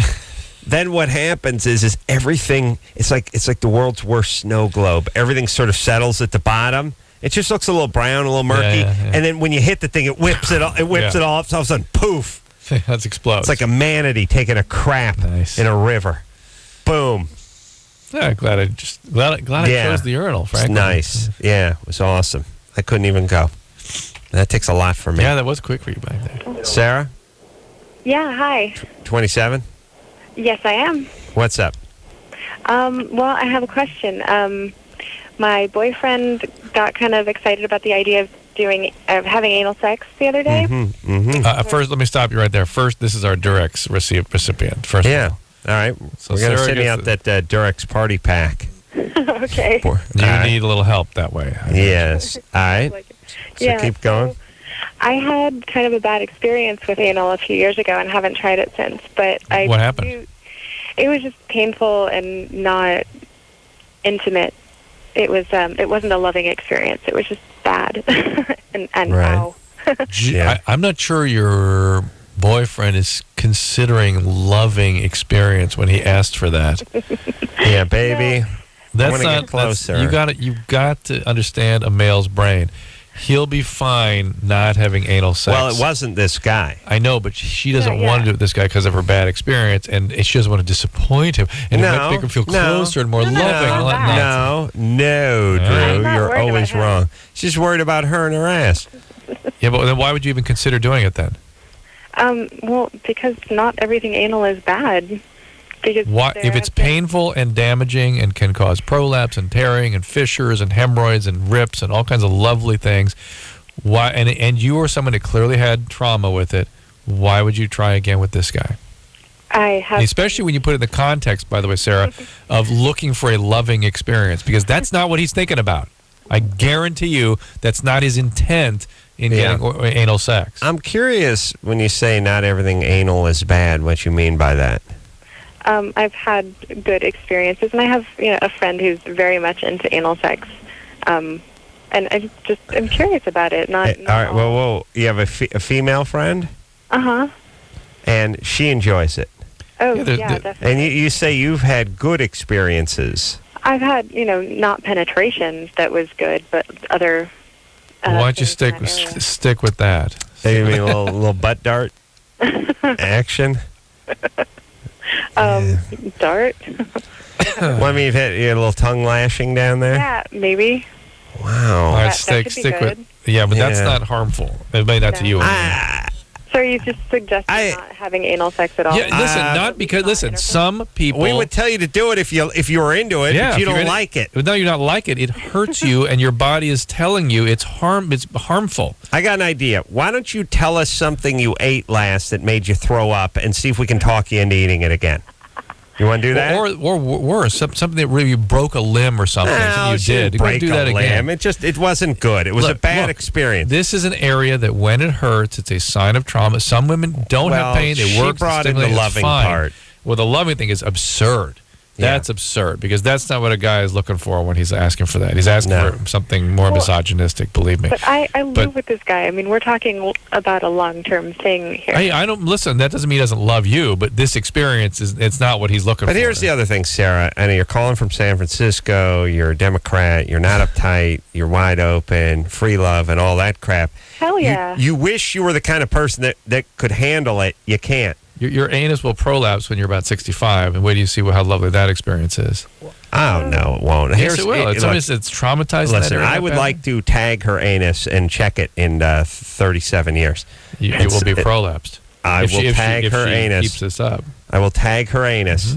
Then what happens is everything. It's like the world's worst snow globe. Everything sort of settles at the bottom, It just looks a little brown, a little murky, Yeah. and then when you hit the thing, it whips it. It whips it all up. So all of a sudden, poof! That's explodes. It's like a manatee taking a crap in a river. Boom. Yeah, glad I chose the urinal, It's frankly. nice. Yeah, it was awesome. I couldn't even go. That takes a lot for me. Yeah, that was quick for you back there. Sarah, Yeah, hi. 27. Yes, I am. What's up? Well, I have a question. My boyfriend got kind of excited about the idea of having anal sex the other day. First, let me stop you right there. First, this is our Durex recipient. First, Yeah. All right. So We're going to Sarah send you gets out that Durex party pack. Okay. You need a little help that way. Yes. All right. So keep going. I had kind of a bad experience with anal a few years ago and haven't tried it since. But What happened? It was just painful and not intimate. It wasn't a loving experience. It was just bad. and Right. ow. Yeah. I'm not sure your boyfriend is considering loving experience when he asked for that. Yeah, baby. That's wanna not get closer. You got to understand a male's brain. He'll be fine not having anal sex. Well, it wasn't this guy. I know, but she doesn't Yeah, want to yeah. do it with this guy because of her bad experience, and she doesn't want to disappoint him. And it might make her feel closer and more loving. and all that nonsense. No, Drew, I'm not you're worried always about him. wrong. She's worried about her and her ass. Yeah, but then why would you even consider doing it then? Well, because not everything anal is bad. Because Why, if it's painful and damaging and can cause prolapse and tearing and fissures and hemorrhoids and rips and all kinds of lovely things, why? And you are someone that clearly had trauma with it. Why would you try again with this guy? I have, Especially when you put it in the context, by the way, Sarah, of looking for a loving experience, because that's not what he's thinking about. I guarantee you that's not his intent in getting anal sex. I'm curious when you say not everything anal is bad, what you mean by that. I've had good experiences, and I have a friend who's very much into anal sex, and I'm curious about it. Not All right, whoa. You have a female friend? Uh-huh. And she enjoys it. Oh, Yeah, definitely. And you say you've had good experiences. I've had, not penetration that was good, but other. Why don't you things in that area. stick with that? You mean a little butt dart action? Dart? Well, I mean, you had a little tongue lashing down there? Yeah, maybe. Wow. All right, That stick could be with. good. Yeah, but that's Yeah. not harmful. Maybe not to you. So are you just suggesting not having anal sex at all? Yeah, listen, not because listen. Some people We would tell you to do it if you were into it, Yeah, but you if you're don't in it- like it. No, you're not like it. It hurts you, and your body is telling you it's harmful. I got an idea. Why don't you tell us something you ate last that made you throw up and see if we can talk you into eating it again? You want to do that? Or worse, something that really broke a limb or something. Something you she didn't did. You gotta break do that a again. limb. It wasn't good. It was a bad experience. This is an area that when it hurts, it's a sign of trauma. Some women don't Well, have pain. They she work. brought in the stimulate, it's loving fine. part. Well, the loving thing is absurd. That's absurd because that's not what a guy is looking for when he's asking for that. He's asking for something more misogynistic, believe me. But I live with this guy. I mean, we're talking about a long-term thing here. I don't listen. That doesn't mean he doesn't love you, but this experience it's not what he's looking for. But here's the other thing, Sarah. I know you're calling from San Francisco. You're a Democrat. You're not uptight. You're wide open, free love, and all that crap. Hell yeah. You wish you were the kind of person that could handle it. You can't. Your anus will prolapse when you're about 65, and wait till you see how lovely that experience is. Oh, no, it won't. Yes, it will. It's traumatized. in that Listen, area, I would Pat. like to tag her anus and check it in 37 years. You will be prolapsed. I will tag her anus. Keeps this up. I will tag her anus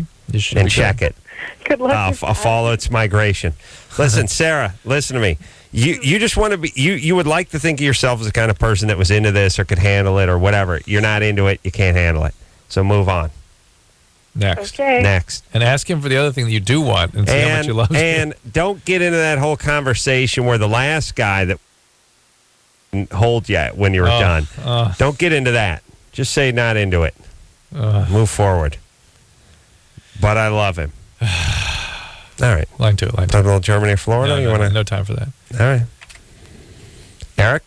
and check it. Good luck. I'll follow its migration. Listen, Sarah, listen to me. You just want to be. You would like to think of yourself as the kind of person that was into this or could handle it or whatever. You're not into it. You can't handle it. So move on. Next. Okay. Next. And ask him for the other thing that you do want and see how much he loves And don't get into that whole conversation where the last guy that hold you when you were done. Don't get into that. Just say not into it. Move forward. But I love him. All right. Line two. Talk a little Germany or Florida? You want to? No time for that. All right. Eric?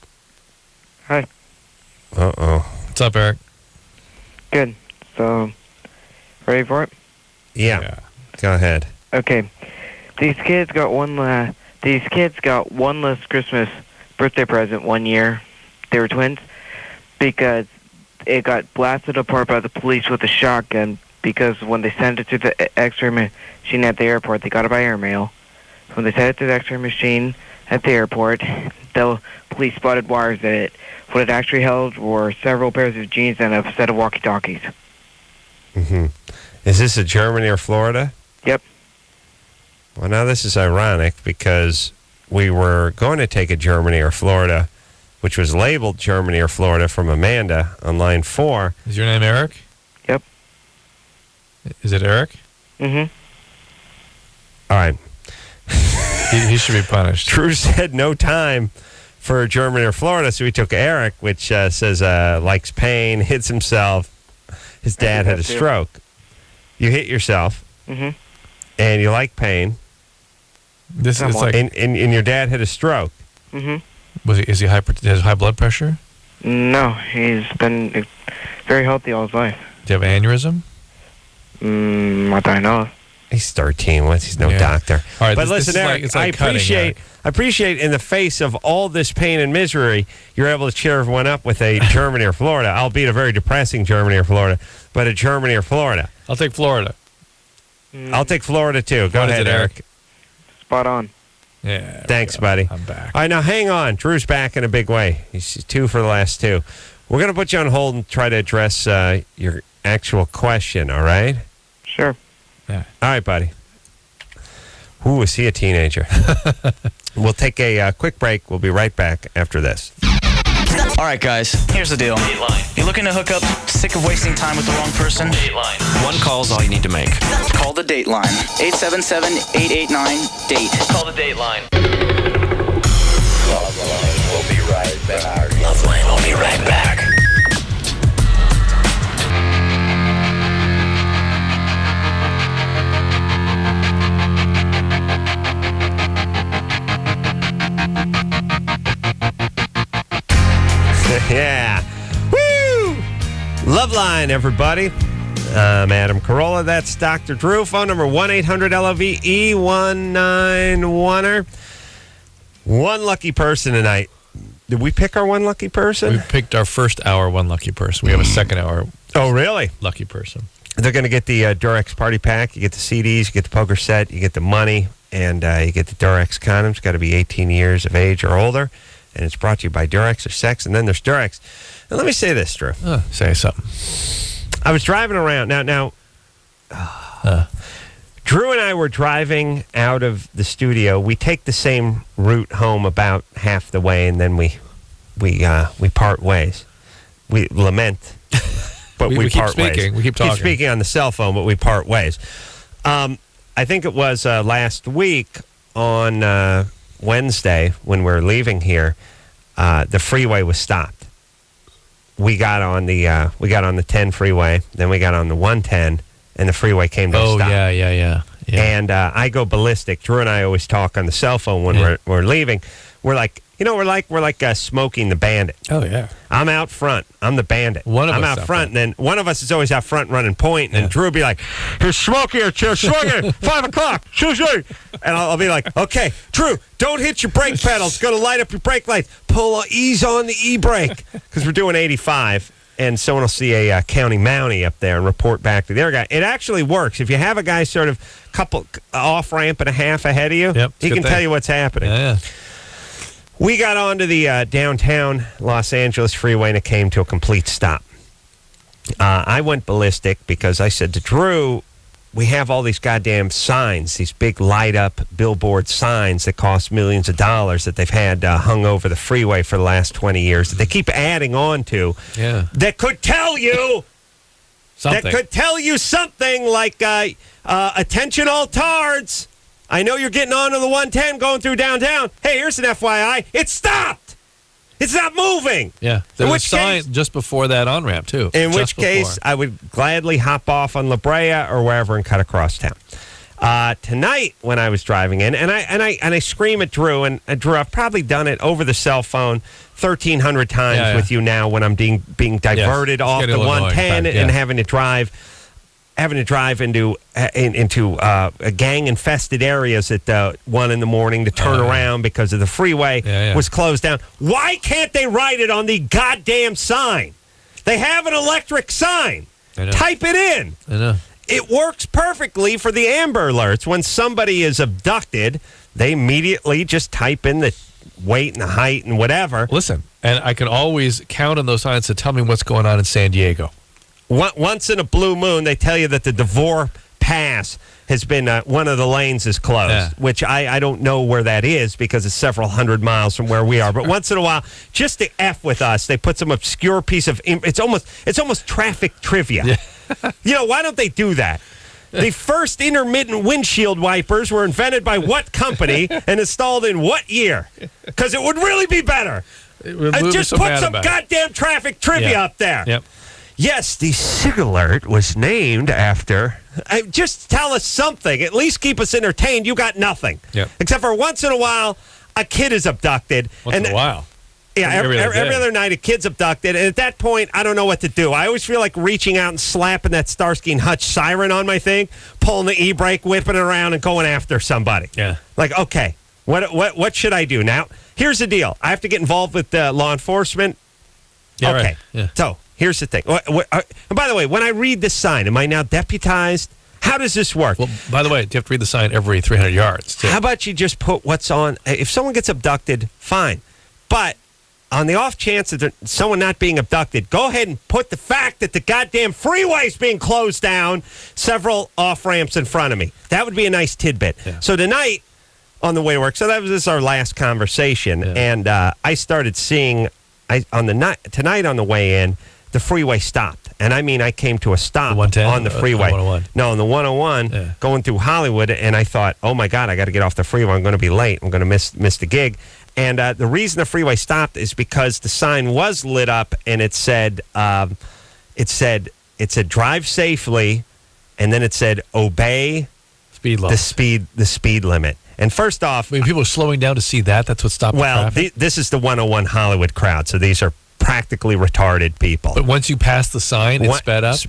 Hi. Uh-oh. What's up, Eric? Good. So, ready for it? Yeah. Go ahead. Okay. These kids got one these kids got one less Christmas birthday present one year. They were twins because it got blasted apart by the police with a shotgun because when they sent it to the X-ray machine at the airport, they got it by airmail. When they sent it to the X-ray machine at the airport, the police spotted wires in it. What it actually held were several pairs of jeans and a set of walkie-talkies. Mm-hmm. Is this a Germany or Florida? Yep. Well, now this is ironic because we were going to take a Germany or Florida, which was labeled Germany or Florida from Amanda on line 4. Is your name Eric? Yep. Is it Eric? Mm-hmm. All right. He should be punished. Drew said no time for Germany or Florida, so we took Eric, which says likes pain, hits himself. His dad had a stroke. You hit yourself, Mm-hmm. and you like pain, This is like. and your dad had a stroke. Mm-hmm. Is he has high blood pressure? No, he's been very healthy all his life. Do you have an aneurysm? Not that I know of. He's 13. He's no Yeah. doctor. All right, but this listen, is Eric, like I cutting, appreciate. Eric. I appreciate in the face of all this pain and misery, you're able to cheer everyone up with a Germany or Florida, albeit a very depressing Germany or Florida, but a Germany or Florida. I'll take Florida. I'll take Florida too. Go What is ahead, it, Eric. Spot on. Yeah. Thanks, buddy. I'm back. All right, now hang on. Drew's back in a big way. He's 2 for the last 2. We're going to put you on hold and try to address your actual question, all right? Sure. All right, buddy. Ooh, is he a teenager? We'll take a quick break. We'll be right back after this. All right, guys, here's the deal. Dateline. You're looking to hook up, sick of wasting time with the wrong person? Dateline. One call's all you need to make. Call the Dateline. 877-889-DATE. Call the Dateline. LoveLine will be right back. LoveLine will be right back. Yeah. Woo! LoveLine, everybody. I'm Adam Carolla. That's Dr. Drew. Phone number 1-800-LOVE-191er. One lucky person tonight. Did we pick our one lucky person? We picked our first hour one lucky person. We have a second hour Oh, really? lucky person. They're going to get the Durex party pack. You get the CDs, you get the poker set, you get the money, and you get the Durex condoms. Got to be 18 years of age or older. And it's brought to you by Durex. There's sex, and then there's Durex. Now, let me say this, Drew. Say something. I was driving around. Now, Drew and I were driving out of the studio. We take the same route home about half the way, and then we part ways. We lament, but we keep part speaking. ways. We keep talking. Keep speaking on the cell phone, but we part ways. I think it was last week on Wednesday when we were leaving here. The freeway was stopped. We got on the 10 freeway, then we got on the 110, and the freeway came to a stop. Yeah. And I go ballistic. Drew and I always talk on the cell phone when we're leaving. We're like, we're like Smokey the Bandit. Oh, yeah. I'm out front. I'm the bandit. I'm out front, and then one of us is always out front running point, and Drew will be like, "Here's Smokey here, Smokey, 5 o'clock, and I'll be like, "Okay, Drew, don't hit your brake pedal. It's going to light up your brake lights. Ease on the e-brake," because we're doing 85, and someone will see a county mountie up there and report back to the other guy. It actually works. If you have a guy sort of couple off ramp and a half ahead of you, he can tell you what's happening. Yeah. We got onto the downtown Los Angeles freeway, and it came to a complete stop. I went ballistic because I said to Drew, we have all these goddamn signs, these big light-up billboard signs that cost millions of dollars that they've had hung over the freeway for the last 20 years that they keep adding on to that could tell you something. That could tell you something like, attention all tards. I know you're getting onto the 110 going through downtown. Hey, here's an FYI. It stopped. It's not moving. Yeah. There was a sign just before that on-ramp, too. In which case, I would gladly hop off on La Brea or wherever and cut across town. Tonight, when I was driving in, and I scream at Drew, and Drew, I've probably done it over the cell phone 1,300 times with you now when I'm being diverted off the 110 and having to drive. having to drive into gang-infested areas at 1 in the morning to turn around because of the freeway was closed down. Why can't they write it on the goddamn sign? They have an electric sign. Type it in. I know. It works perfectly for the Amber Alerts. When somebody is abducted, they immediately just type in the weight and the height and whatever. Listen, and I can always count on those signs to tell me what's going on in San Diego. Once in a blue moon, they tell you that the Devore Pass has been, one of the lanes is closed, which I don't know where that is because it's several hundred miles from where we are. But once in a while, just to F with us, they put some obscure piece of, it's almost traffic trivia. Yeah. Why don't they do that? The first intermittent windshield wipers were invented by what company and installed in what year? Because it would really be better. Just put some goddamn traffic trivia up there. Yep. Yes, the SIG Alert was named after. Just tell us something. At least keep us entertained. You got nothing. Yep. Except for once in a while, a kid is abducted. Once in a while. Yeah, every other night a kid's abducted. And at that point, I don't know what to do. I always feel like reaching out and slapping that Starsky and Hutch siren on my thing, pulling the e-brake, whipping it around, and going after somebody. Yeah. Like, okay, what should I do? Now, here's the deal. I have to get involved with law enforcement. Yeah, okay. right. Yeah. So here's the thing. And by the way, when I read this sign, am I now deputized? How does this work? Well, by the way, you have to read the sign every 300 yards, too. How about you just put what's on? If someone gets abducted, fine. But on the off chance of someone not being abducted, go ahead and put the fact that the goddamn freeway's being closed down, several off-ramps in front of me. That would be a nice tidbit. Yeah. So tonight, on the way to work, so this is our last conversation, and I started seeing, tonight on the way in, the freeway stopped. And I mean, I came to a stop on the freeway. 101. No, on the 101, going through Hollywood, and I thought, oh my God, I got to get off the freeway. I'm going to be late. I'm going to miss the gig. And the reason the freeway stopped is because the sign was lit up, and it said drive safely, and then it said obey the speed limit. And first off, I mean, people are slowing down to see that. That's what stopped the traffic. This is the 101 Hollywood crowd, so these are practically retarded people. But once you pass the sign, it sped up?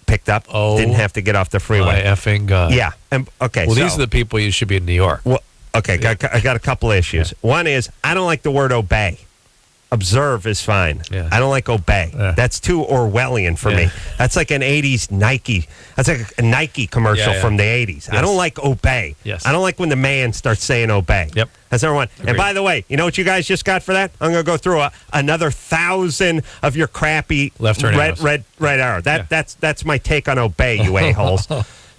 Picked up. Oh, didn't have to get off the freeway. My effing God. Yeah. And, okay. Well, these are the people you should be in New York. Well, okay. I got a couple of issues. Yeah. One is I don't like the word obey. Observe is fine. Yeah. I don't like obey. Yeah. That's too Orwellian for me. That's like an 80s Nike. That's like a Nike commercial from the 80s. Yes. I don't like obey. Yes. I don't like when the man starts saying obey. Yep. That's number one. Agreed. And by the way, you know what you guys just got for that? I'm going to go through another 1,000 of your crappy left turn red arrow. That's my take on obey, you a-holes.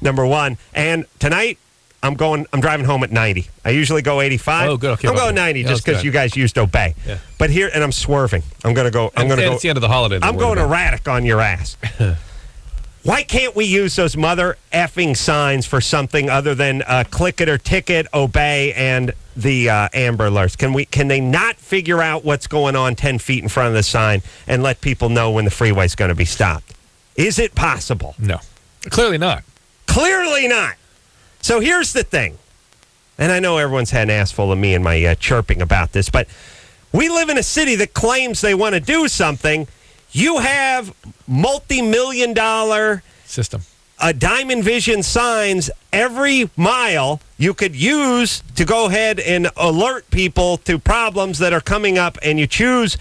Number one. And tonight, I'm driving home at 90. I usually go 85. Oh, good. Okay, I'm going 90 just because you guys used obey. Yeah. But here, and I'm swerving. I'm going to go. It's the end of the holiday. I'm going erratic on your ass. Why can't we use those mother effing signs for something other than click it or ticket, obey, and the Amber Alerts? Can they not figure out what's going on 10 feet in front of the sign and let people know when the freeway's going to be stopped? Is it possible? No. Clearly not. Clearly not. So here's the thing, and I know everyone's had an ass full of me and my chirping about this, but we live in a city that claims they want to do something. You have multi-million-dollar system, Diamond Vision signs every mile you could use to go ahead and alert people to problems that are coming up, and you choose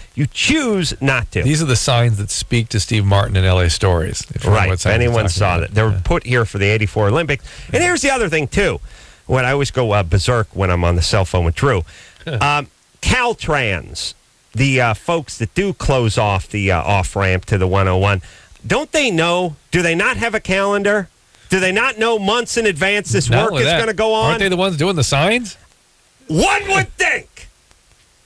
not to. These are the signs that speak to Steve Martin in LA Stories. Right. If anyone saw that. They were put here for the 84 Olympics. And here's the other thing, too. When I always go berserk when I'm on the cell phone with Drew. Caltrans, the folks that do close off the off-ramp to the 101, don't they know? Do they not have a calendar? Do they not know months in advance this work is going to go on? Aren't they the ones doing the signs? One would think.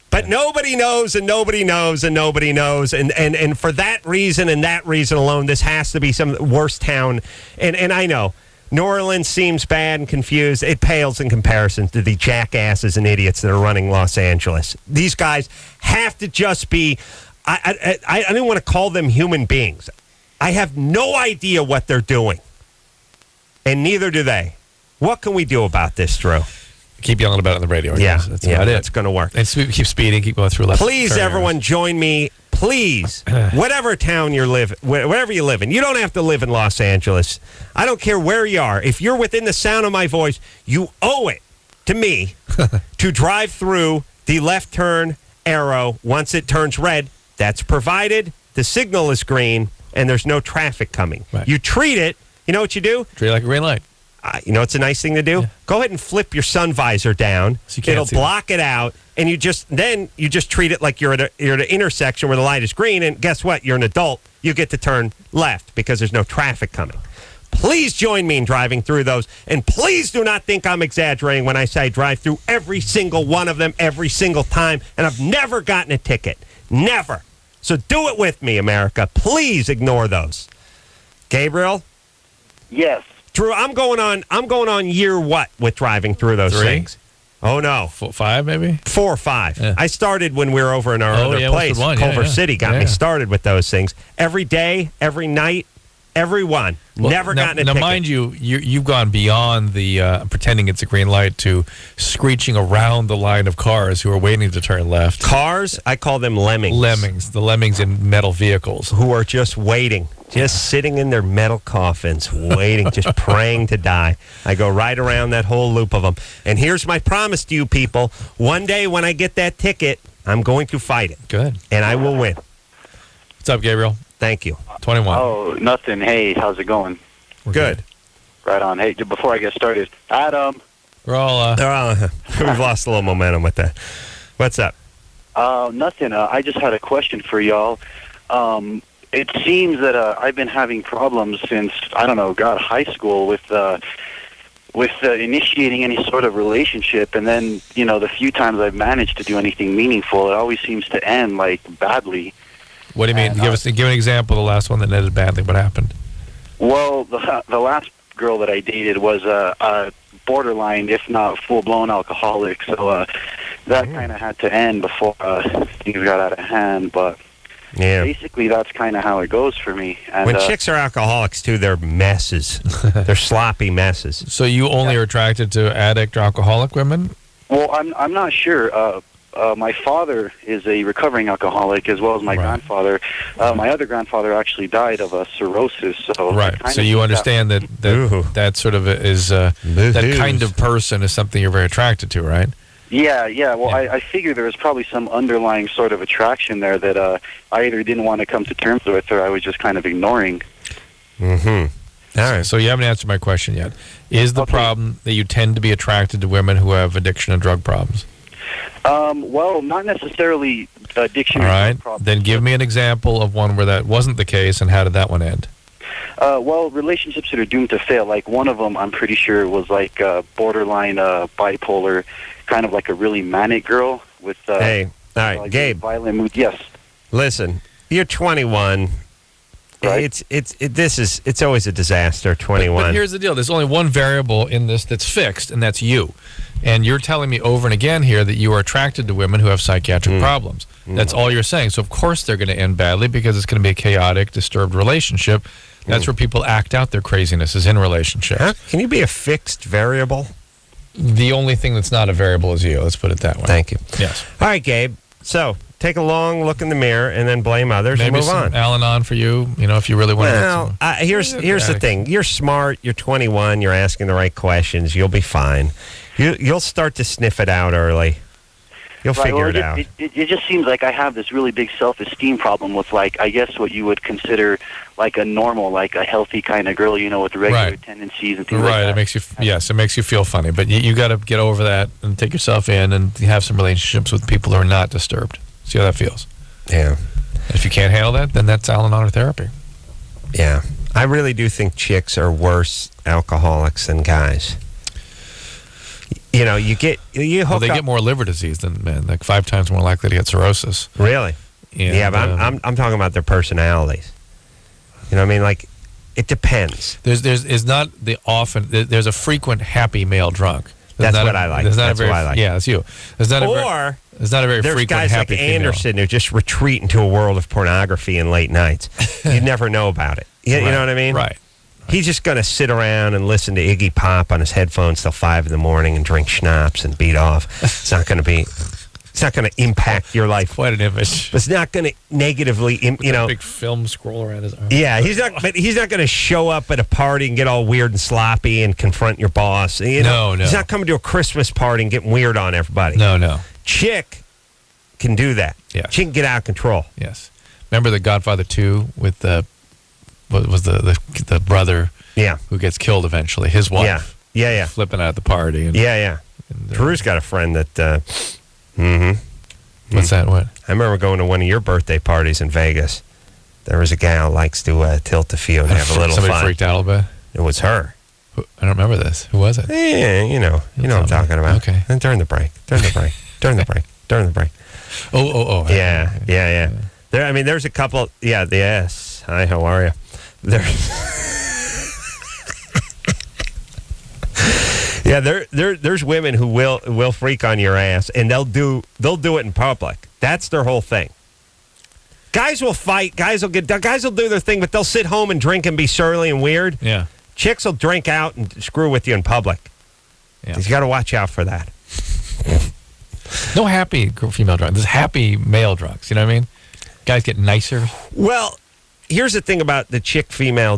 But nobody knows, and nobody knows, and nobody knows. And for that reason and that reason alone, this has to be some worst town. And I know, New Orleans seems bad and confused. It pales in comparison to the jackasses and idiots that are running Los Angeles. These guys have to just be, I don't want to call them human beings. I have no idea what they're doing. And neither do they. What can we do about this, Drew? Keep yelling about it on the radio. I Yeah, guess. That's about it. That's going to work. And keep speeding, keep going through left. Please, turn everyone, join me. Please, whatever town you live, wherever you live in. You don't have to live in Los Angeles. I don't care where you are. If you're within the sound of my voice, you owe it to me to drive through the left turn arrow once it turns red. That's provided the signal is green and there's no traffic coming. Right. You treat it. You know what you do? Treat it like a green light. You know what's a nice thing to do? Yeah. Go ahead and flip your sun visor down. So you can't It'll see block it out, and you just treat it like you're at an intersection where the light is green. And guess what? You're an adult. You get to turn left because there's no traffic coming. Please join me in driving through those, and please do not think I'm exaggerating when I say I drive through every single one of them every single time, and I've never gotten a ticket. Never. So do it with me, America. Please ignore those. Gabriel? Yes. Drew, I'm going on year what with driving through those 3? things? Oh, no. 5, maybe? 4 or 5. Yeah. I started when we were over in our other place. Culver City got me started with those things. Every day, every night, every one. Never gotten a ticket. Now, mind you, you've gone beyond the pretending it's a green light to screeching around the line of cars who are waiting to turn left. Cars, I call them lemmings. Lemmings. The lemmings in metal vehicles. Who are just waiting. Just sitting in their metal coffins, waiting, just praying to die. I go right around that whole loop of them. And here's my promise to you people. One day when I get that ticket, I'm going to fight it. Good. And I will win. What's up, Gabriel? Thank you. 21. Oh, nothing. Hey, how's it going? We're good. Right on. Hey, before I get started, Adam. We're all... we've lost a little momentum with that. What's up? Nothing. I just had a question for y'all. It seems that I've been having problems since, I don't know, high school with initiating any sort of relationship. And then, the few times I've managed to do anything meaningful, it always seems to end, badly. What do you mean? Give an example of the last one that ended badly. What happened? Well, the last girl that I dated was a borderline, if not full-blown alcoholic. So that kind of had to end before things got out of hand. But basically, that's kind of how it goes for me. And, when chicks are alcoholics, too, they're messes. They're sloppy messes. So you only are attracted to addict or alcoholic women? Well, I'm not sure. My father is a recovering alcoholic, as well as my grandfather. My other grandfather actually died of cirrhosis. So So you understand that sort of is that kind of person is something you're very attracted to, right? Yeah. Well, I figure there was probably some underlying sort of attraction there that I either didn't want to come to terms with, or I was just kind of ignoring. Mm-hmm. All right. So you haven't answered my question yet. Is the problem that you tend to be attracted to women who have addiction and drug problems? Well, not necessarily addiction. All right. Or drug problems. Then give me an example of one where that wasn't the case, and how did that one end? Well, relationships that are doomed to fail. Like one of them, I'm pretty sure was like borderline bipolar, kind of like a really manic girl with. Hey, all right, Gabe. Violent mood. Yes. Listen, you're 21. Right. It's always a disaster. 21. But here's the deal: there's only one variable in this that's fixed, and that's you. And you're telling me over and again here that you are attracted to women who have psychiatric problems. That's all you're saying. So of course they're going to end badly because it's going to be a chaotic, disturbed relationship. That's where people act out their craziness, is in relationships. Can you be a fixed variable? The only thing that's not a variable is you. Let's put it that way. Thank you. Yes. All right, Gabe. So take a long look in the mirror and then blame others and Maybe move some on. Al-Anon for you, if you really want to. Well, here's the thing. You're smart. You're 21. You're asking the right questions. You'll be fine. You'll start to sniff it out early. You'll figure it out. It just seems like I have this really big self-esteem problem with, I guess what you would consider like a normal, like a healthy kind of girl, with regular tendencies and things like that. Right. It makes you feel funny, but you got to get over that and take yourself in and have some relationships with people who are not disturbed. See how that feels. Yeah. And if you can't handle that, then that's Al-Anon or therapy. Yeah. I really do think chicks are worse alcoholics than guys. You hook they up. get more liver disease than men, like 5 times more likely to get cirrhosis. Really? And, but I'm talking about their personalities. You know what I mean? Like, it depends. There's a frequent happy male drunk. That's what I like. That's what I like. Yeah, that's you. There's not a very there's frequent guys happy like female. Anderson who just retreat into a world of pornography and late nights. You never know about it. You know what I mean? Right. He's just going to sit around and listen to Iggy Pop on his headphones till 5 in the morning and drink schnapps and beat off. It's not going to impact your life. Quite an image. It's not going to negatively, big film scroll around his arm. Yeah, he's not going to show up at a party and get all weird and sloppy and confront your boss. No. He's not coming to a Christmas party and getting weird on everybody. No. Chick can do that. Yeah. She can get out of control. Yes. Remember the Godfather 2 with the brother who gets killed eventually, his wife. Yeah. Flipping out at the party. And, And, Drew's got a friend that What's that? What? I remember going to one of your birthday parties in Vegas. There was a gal who likes to tilt the field and have a little Somebody fun. freaked out a little bit? It was her. I don't remember this. Who was it? Yeah, you know what I'm talking about. Okay. And during the break. Oh. Yeah. There's a couple. Yeah, yes. Hi, how are you? There's women who will freak on your ass, and they'll do it in public. That's their whole thing. Guys will fight. Guys will do their thing, but they'll sit home and drink and be surly and weird. Yeah. Chicks will drink out and screw with you in public. Yeah. You got to watch out for that. No happy female drunks. There's happy male drunks. You know what I mean? Guys get nicer. Well, here's the thing about the female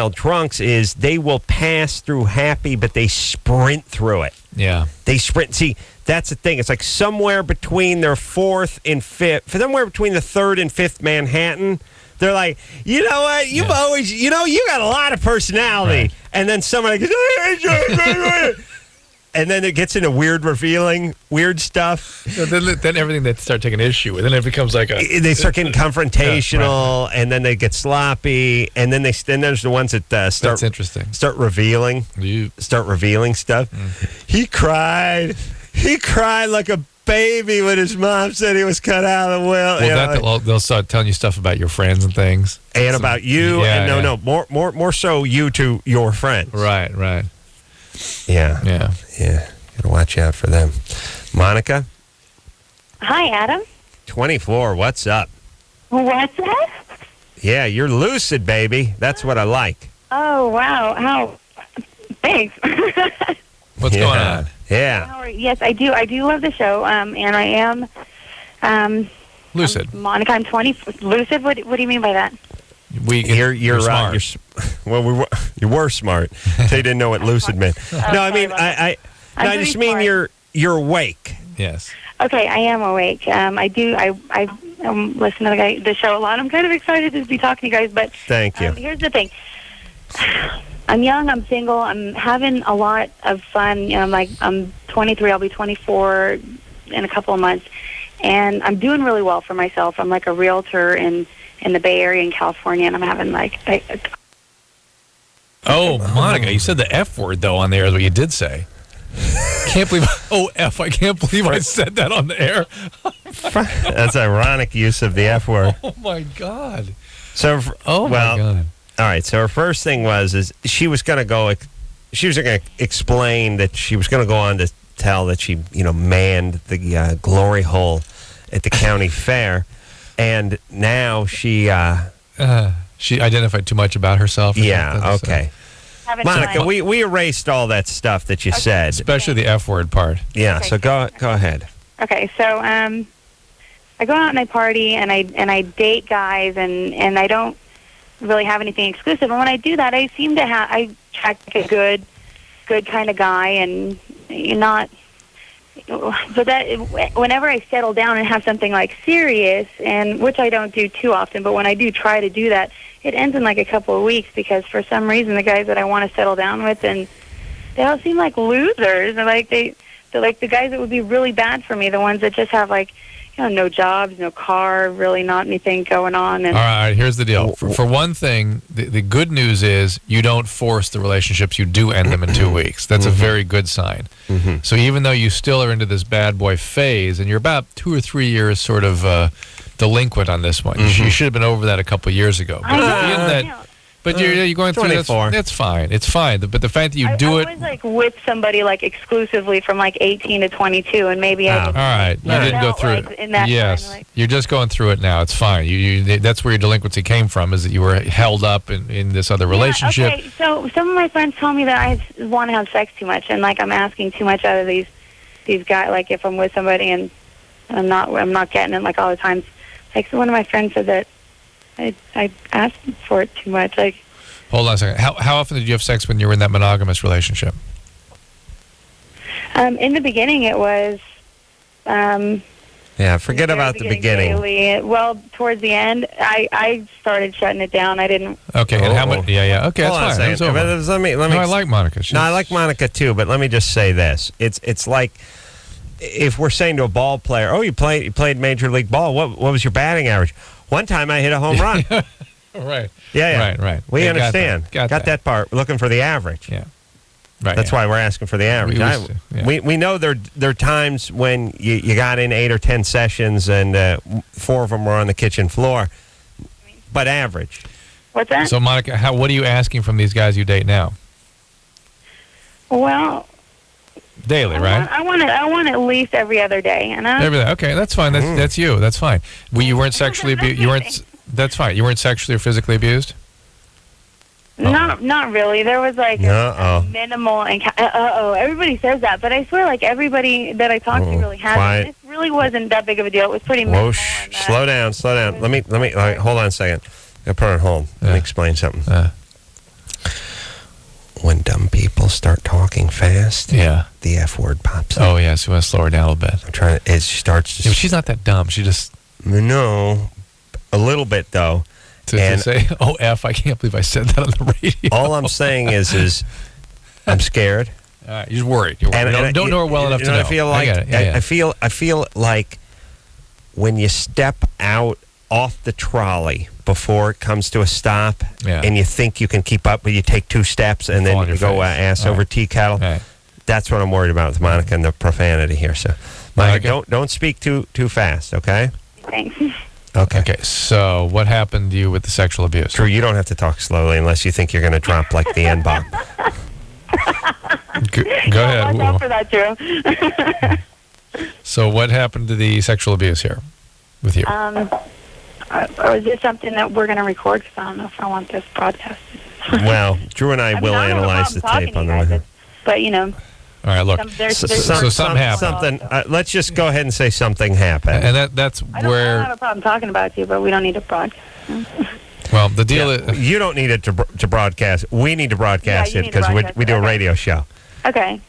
drunks is they will pass through happy, but they sprint through it. Yeah. They sprint. See, that's the thing. It's like somewhere between their fourth and fifth, somewhere between the third and fifth Manhattan. They're like, you know what? You've always, you got a lot of personality. Right. And then somebody goes, and then it gets into weird stuff. Then everything they start taking issue with, then it becomes like they start getting confrontational, and then they get sloppy, and then there's the ones that start. That's interesting. Start revealing stuff. He cried like a baby when his mom said he was cut out of the will. Well, they'll start telling you stuff about your friends and things, and about you. Yeah, more so you to your friends. Right. Yeah. Gotta watch out for them. Monica? Hi, Adam. 24, what's up? What's up? Yeah, you're lucid, baby. That's what I like. Oh, wow. How? Thanks. What's going on? Yeah. Yes, I do. I do love the show, and I am... lucid. Monica, I'm 20. Lucid? What do you mean by that? You're smart. You were smart. So you didn't know what lucid meant. No, I mean I just mean you're awake. Yes. Okay, I am awake. I'm listening to the show a lot. I'm kind of excited to be talking to you guys, but thank you. Here's the thing. I'm young. I'm single. I'm having a lot of fun. I'm 23. I'll be 24 in a couple of months, and I'm doing really well for myself. I'm like a realtor in the Bay Area in California, and I'm having Monica, you said the F word, though, on the air is what you did say. Can't believe... I can't believe I said that on the air. That's ironic use of the F word. Oh, my God. So, my God. All right, so her first thing was she was going to explain that she was going to go on to tell that she, manned the glory hole at the county fair. And now she identified too much about herself. Yeah, okay. Monica, we erased all that stuff that you said. Especially the F word part. Yeah, okay. So go ahead. Okay, so I go out and I party and I date guys and I don't really have anything exclusive. And when I do that, I seem to I attract a good kind of guy, and but that whenever I settle down and have something like serious, and which I don't do too often, but when I do try to do that, it ends in like a couple of weeks because for some reason the guys that I want to settle down with, and they all seem like losers. They're like they're like the guys that would be really bad for me, the ones that just have like no jobs, no car, really not anything going on. And all right, here's the deal. For one thing, the good news is you don't force the relationships. You do end them in 2 weeks. That's a very good sign. Mm-hmm. So even though you still are into this bad boy phase, and you're about 2 or 3 years sort of delinquent on this one, you should have been over that a couple of years ago. But But you're going through 24. That's fine. It's fine. But the fact that you do it. I was like with somebody like exclusively from like 18 to 22, and maybe I All didn't. right, you didn't go through like, it. in that Yes, time, like, you're just going through it now. It's fine. That's where your delinquency came from, is that you were held up in this other relationship. Okay, so some of my friends tell me that I want to have sex too much, and like I'm asking too much out of these guys. Like if I'm with somebody and I'm not getting it like all the time. Like so one of my friends said that I asked for it too much. Like, hold on a second. How often did you have sex when you were in that monogamous relationship? in the beginning, it was. Yeah, forget about the beginning. Daily. Well, towards the end, I started shutting it down. I didn't. Okay, and how much? Yeah. Okay, Hold on that's a fine. It's second. over. Let me. No, I like Monica. No, I like Monica too, but let me just say this: it's like if we're saying to a ball player, "Oh, you played Major League ball. What was your batting average?" One time I hit a home run. Right. Yeah. Right. We Yeah, understand. Got that. part. We're looking for the average. Yeah. Right. That's why we're asking for the average. We know there are times when you got in 8 or 10 sessions and 4 of them were on the kitchen floor, but average. What's that? So, Monica, what are you asking from these guys you date now? Well, daily, right? I want at least every other day, and every day. Okay, that's fine. That's you. That's fine. You weren't sexually abused. You weren't. That's fine. You weren't sexually or physically abused. Not really. There was like a minimal and everybody says that, but I swear like everybody that I talked to really has it. This really wasn't that big of a deal. It was pretty minimal. Slow down. Let me hold on a second. I put it on hold. Let me explain something. When dumb people start talking fast, the F word pops up. Oh yeah, so you want to slow her down a little bit. I'm trying to. It starts to. Yeah, but she's not that dumb. She just no, a little bit though. To say, oh, F, I can't believe I said that on the radio. All I'm saying is I'm scared. All right, you're just worried. You're worried. And don't know her well enough to know. I feel like I feel like when you step out off the trolley before it comes to a stop, and you think you can keep up, but you take 2 steps and then you go ass over tea kettle. Right. That's what I'm worried about with Monica and the profanity here. So, Monica, don't speak too fast, okay? Thanks. Okay. So, what happened to you with the sexual abuse? Drew, you don't have to talk slowly unless you think you're going to drop like the N-bomb. Go ahead. Watch out for that, Drew. So, what happened to the sexual abuse here with you? Or is this something that we're going to record? Because I don't know if I want this broadcast. Well, Drew and I will analyze the tape on the way. But, you know. All right, look. So something happened. Let's just go ahead and say something happened. And that's I don't have a problem talking about it to you, but we don't need to broadcast. Well, the deal is... You don't need it to broadcast. We need to broadcast it because we do a radio show. Okay.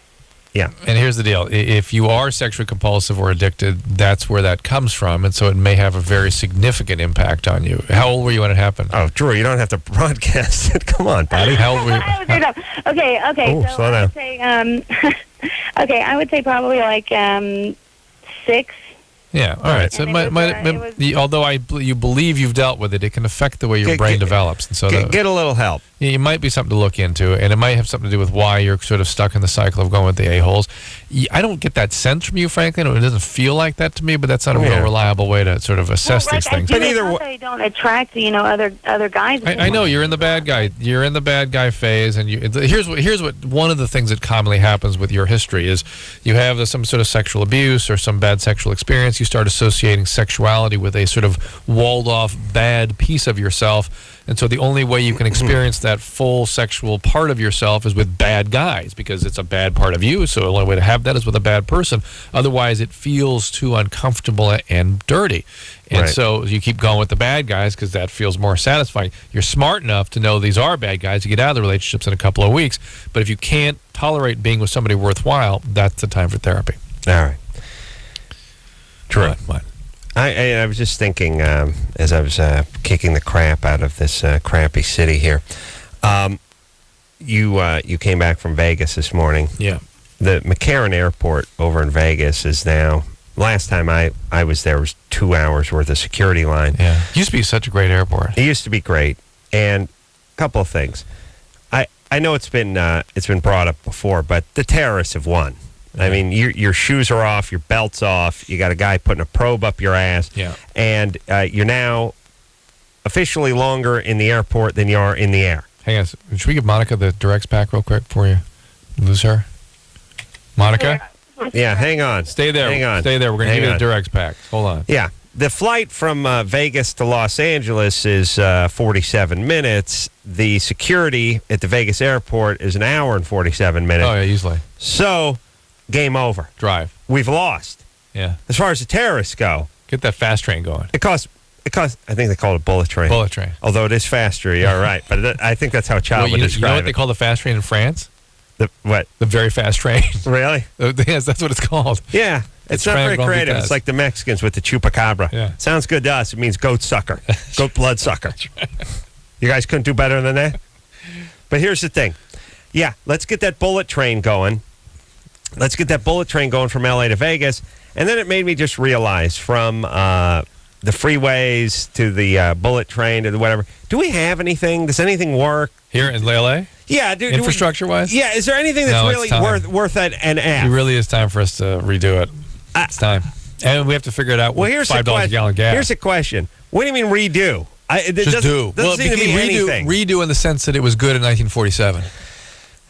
Yeah. And here's the deal. If you are sexually compulsive or addicted, that's where that comes from. And so it may have a very significant impact on you. How old were you when it happened? Oh, Drew, you don't have to broadcast it. Come on, buddy. How old were you? Okay. Ooh, so slow I down. would say, I would say probably like 6. Yeah, all right. So although you believe you've dealt with it, it can affect the way your brain develops. And so get a little help. It might be something to look into, and it might have something to do with why you're sort of stuck in the cycle of going with the a-holes. I don't get that sense from you, frankly. It doesn't feel like that to me, but that's not a real reliable way to sort of assess these things. But either way, they don't attract other guys. I know you're in the bad guy. You're in the bad guy phase, and here's what one of the things that commonly happens with your history is you have some sort of sexual abuse or some bad sexual experience. You start associating sexuality with a sort of walled off bad piece of yourself. And so the only way you can experience that full sexual part of yourself is with bad guys because it's a bad part of you. So the only way to have that is with a bad person. Otherwise, it feels too uncomfortable and dirty. And so you keep going with the bad guys because that feels more satisfying. You're smart enough to know these are bad guys. You get out of the relationships in a couple of weeks. But if you can't tolerate being with somebody worthwhile, that's the time for therapy. All right. True. What? I was just thinking as I was kicking the crap out of this crappy city here. You came back from Vegas this morning. Yeah. The McCarran Airport over in Vegas is now. Last time I was there was 2 hours worth of security line. Yeah. It used to be such a great airport. It used to be great, and a couple of things. I know it's been brought up before, but the terrorists have won. I mean, your shoes are off, your belt's off. You got a guy putting a probe up your ass, and you're now officially longer in the airport than you are in the air. Hang on. Should we give Monica the Durex pack real quick before you lose her? Monica? Yeah, hang on. Stay there. Hang on. Stay there. We're going to Hang give you the on. Durex pack. Hold on. Yeah. The flight from Vegas to Los Angeles is 47 minutes. The security at the Vegas airport is an hour and 47 minutes. Oh, yeah, easily. So, game over. Drive. We've lost. Yeah. As far as the terrorists go. Get that fast train going. It costs, I think they call it a bullet train. Bullet train. Although it is faster, you're right. But I think that's how a child would you describe know what it. they call the fast train in France? The what? The very fast train. Really? Yes, that's what it's called. Yeah. It's not very creative. It's like the Mexicans with the chupacabra. Yeah. Sounds good to us. It means goat sucker. Goat blood sucker. You guys couldn't do better than that? But here's the thing. Yeah, let's get that bullet train going. Let's get that bullet train going from L.A. to Vegas. And then it made me just realize from the freeways to the bullet train to the whatever. Do we have anything? Does anything work? Here in L.A.? Yeah. Infrastructure-wise? Yeah. Is there anything that's No, really it's worth an F? It really is time for us to redo it. It's time. And we have to figure it out with here's $5 a gallon gas. Here's a question. What do you mean redo? Just do. Doesn't seem to be anything. Redo in the sense that it was good in 1947.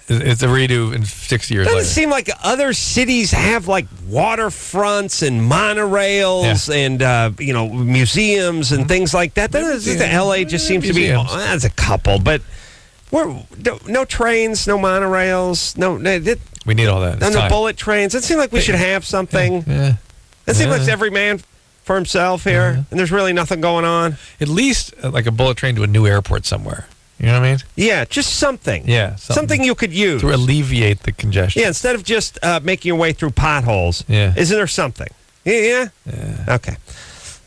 It's a redo in 60 years Doesn't later. seem like other cities have like waterfronts and monorails and museums and things like that. The LA just seems to be that's a couple, but no trains, no monorails, we need all that. It's no time. bullet trains. It seems like we should have something. Yeah. It seems like it's every man for himself here, and there's really nothing going on. At least like a bullet train to a new airport somewhere. You know what I mean? Yeah, just something. Yeah, something you could use to alleviate the congestion. Yeah, instead of just making your way through potholes. Yeah. Isn't there something? Yeah. Okay.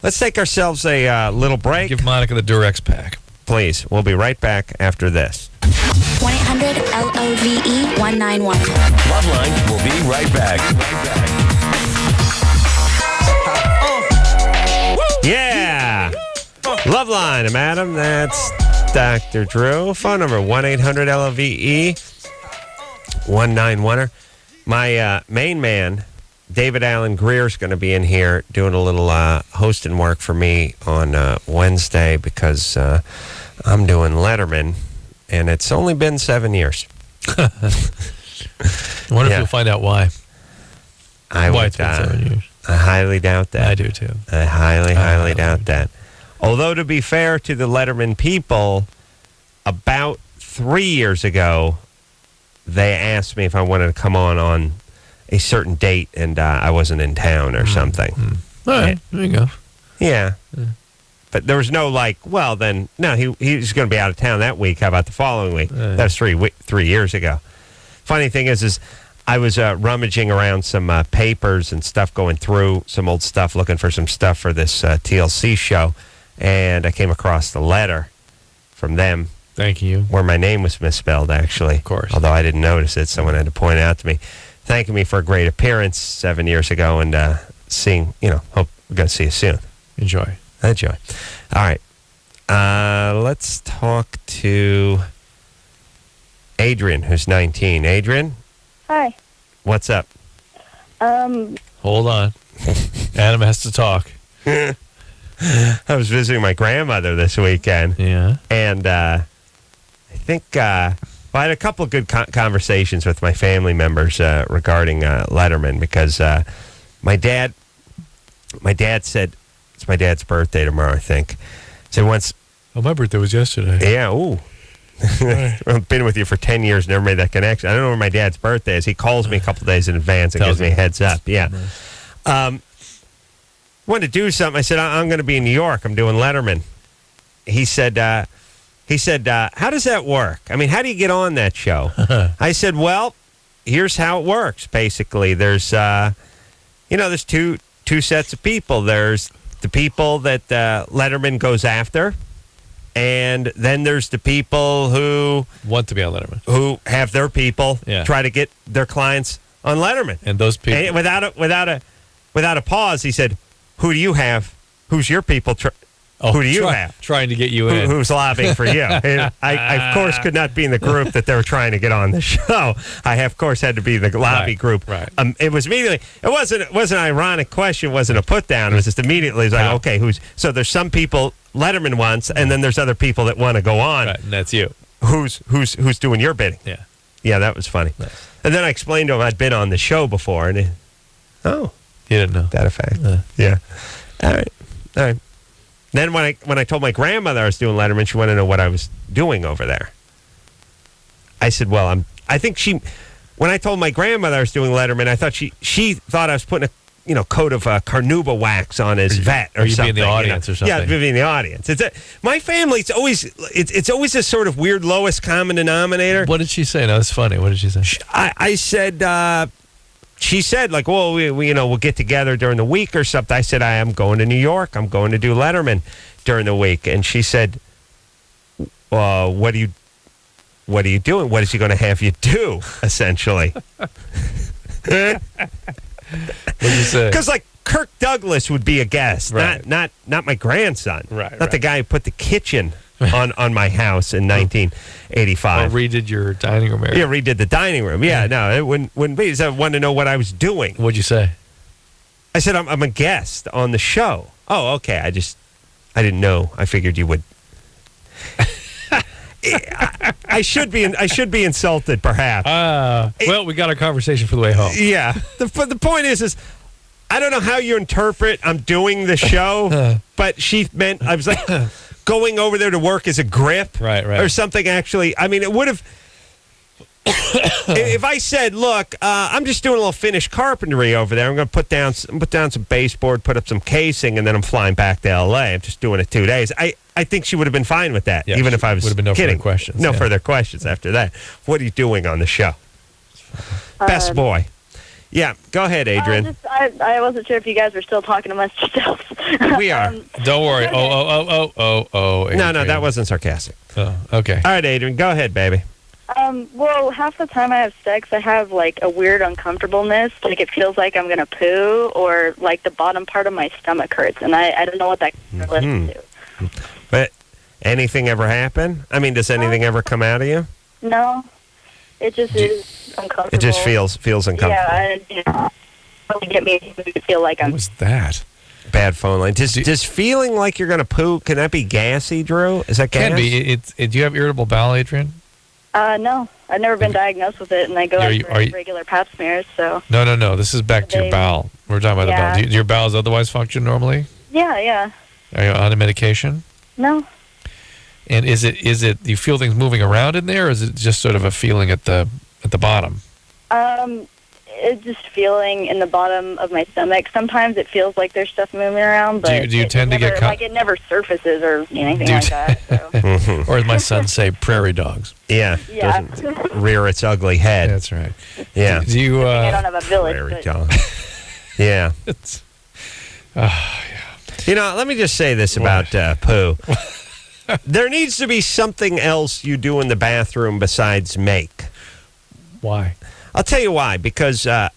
Let's take ourselves a little break. Give Monica the Durex pack. Please. We'll be right back after this. 1-800-LOVE-191. LoveLine will be right back. Yeah. LoveLine, madam. That's Dr. Drew. Phone number 1-800-LOVE-191. My main man, David Allen Greer, is going to be in here doing a little hosting work for me on Wednesday because I'm doing Letterman, and it's only been 7 years. I wonder if you'll find out why. Why it's been 7 years. I highly doubt that. I do too. I highly doubt that. Although, to be fair to the Letterman people, about 3 years ago, they asked me if I wanted to come on a certain date, and I wasn't in town or something. All right, there you go. Yeah. But there was no he's going to be out of town that week. How about the following week? That was 3 years ago. Funny thing is I was rummaging around some papers and stuff, going through some old stuff, looking for some stuff for this TLC show, and I came across the letter from them. Thank you. Where my name was misspelled, actually. Of course. Although I didn't notice it, someone had to point it out to me. Thanking me for a great appearance 7 years ago, and hope we're going to see you soon. Enjoy. All right. Let's talk to Adrian, who's 19. Adrian? Hi. What's up? Hold on. Adam has to talk. I was visiting my grandmother this weekend. Yeah. And I think I had a couple of good conversations with my family members regarding Letterman because my dad said, it's my dad's birthday tomorrow, I think. So once. Oh, my birthday was yesterday. Yeah, ooh. I've been with you for 10 years, never made that connection. I don't know where my dad's birthday is. He calls me a couple days in advance and gives me a heads up. Yeah. Wanted to do something. I said, I'm going to be in New York. I'm doing Letterman. He said, how does that work? I mean, how do you get on that show? I said, well, here's how it works. Basically, there's, there's two sets of people. There's the people that Letterman goes after, and then there's the people who want to be on Letterman, who have their people try to get their clients on Letterman. And those people, and without a pause, he said, "Who do you have? Who's your people Oh, who do you have? Trying to get you in. Who's lobbying for you? And I, of course, could not be in the group that they were trying to get on the show. I, of course, had to be the lobby group. Right. It was immediately. It wasn't an ironic question. It wasn't a put down. It was just immediately. It's like, okay, who's? So there's some people Letterman wants, and then there's other people that want to go on. Right, and that's you. Who's doing your bidding? Yeah. Yeah, that was funny. Nice. And then I explained to him I'd been on the show before, and you didn't know that effect. Yeah. All right. Then when I told my grandmother I was doing Letterman, she wanted to know what I was doing over there. I said, well, I think when I told my grandmother I was doing Letterman, I thought she thought I was putting a coat of carnauba wax on his vet or something. Be in the audience or something. Yeah, be in the audience. My family's always it's always this sort of weird lowest common denominator. What did she say? No, it's funny. What did she say? I said. She said, like, well, we'll get together during the week or something. I said, I am going to New York. I'm going to do Letterman during the week. And she said, what are you doing? What is he going to have you do, essentially? What did you say? Because, like, Kirk Douglas would be a guest, right. not my grandson. Right. Not the guy who put the kitchen on my house in 1985. Or redid your dining room area. Yeah, redid the dining room. Yeah, no, it wouldn't be. So I wanted to know what I was doing. What'd you say? I said, I'm a guest on the show. Oh, okay. I didn't know. I figured you would. I should be insulted, perhaps. Well, we got our conversation for the way home. Yeah. The point is I don't know how you interpret I'm doing the show, but she meant I was like going over there to work as a grip, right, or something. Actually, I mean, it would have. If I said, "Look, I'm just doing a little finished carpentry over there. I'm going to put down some baseboard, put up some casing, and then I'm flying back to L.A. I'm just doing it 2 days." I think she would have been fine with that, even if I was would have been no kidding. further questions. No further questions after that. What are you doing on the show? Best boy. Yeah, go ahead, Adrian. I wasn't sure if you guys were still talking amongst yourselves. We are. Don't worry. Oh. Adrian. No, that wasn't sarcastic. Oh, okay. All right, Adrian, go ahead, baby. Well, half the time I have sex, I have, like, a weird uncomfortableness. Like, it feels like I'm going to poo, or, like, the bottom part of my stomach hurts, and I don't know what that relates to. But anything ever happen? I mean, does anything ever come out of you? No. It just is uncomfortable. It just feels uncomfortable. Yeah, and, really get me to feel like I'm... What was that? Bad phone line. Does feeling like you're going to poo, can that be gassy, Drew? Is that gas? Can be. Do you have irritable bowel, Adrian? No. I've never been diagnosed with it, and I go out for regular pap smears, so... No. This is back to your bowel. We're talking about the bowel. Do your bowels otherwise function normally? Yeah. Are you on a medication? No. And is it do you feel things moving around in there, or is it just sort of a feeling at the bottom? It's just feeling in the bottom of my stomach. Sometimes it feels like there's stuff moving around, but do you tend to get like it never surfaces or anything like that. So. Or as my son say, prairie dogs. Yeah. Doesn't rear its ugly head. That's right. Yeah. Do you? I don't have a village. Prairie dog. Yeah. It's. You know, let me just say this about poo. There needs to be something else you do in the bathroom besides make. Why? I'll tell you why. Because I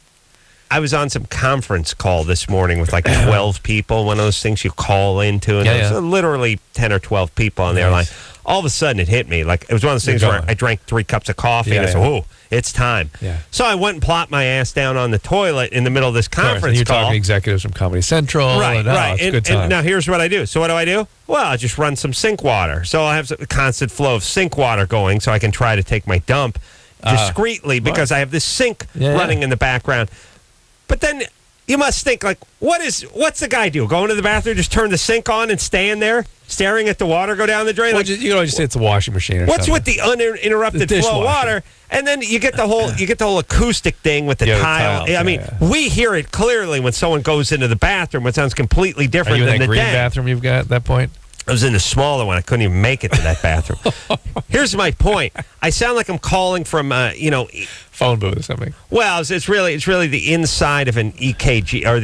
was on some conference call this morning with like 12 people, one of those things you call into, and there was literally 10 or 12 people on the airline. All of a sudden, it hit me. Like, it was one of those things where I drank 3 cups of coffee, and I said, "Oh, it's time." Yeah. So I went and plopped my ass down on the toilet in the middle of this conference you're call. Talking executives from Comedy Central. Right. It's a good time. And now here's what I do. So what do? Well, I just run some sink water. So I'll have a constant flow of sink water going so I can try to take my dump discreetly because I have this sink running in the background. But then you must think, like, what's the guy do? Go into the bathroom, just turn the sink on and stand there staring at the water go down the drain? Well, you can always say it's a washing machine or what's something. with the uninterrupted flow of water? And then you get the whole acoustic thing with the tile. tiles, I mean, we hear it clearly when someone goes into the bathroom. It sounds completely different Are you than in that the green den. bathroom you've got at that point? I was in the smaller one. I couldn't even make it to that bathroom. Here's my point. I sound like I'm calling from, phone booth or something. Well, it's really the inside of an EKG or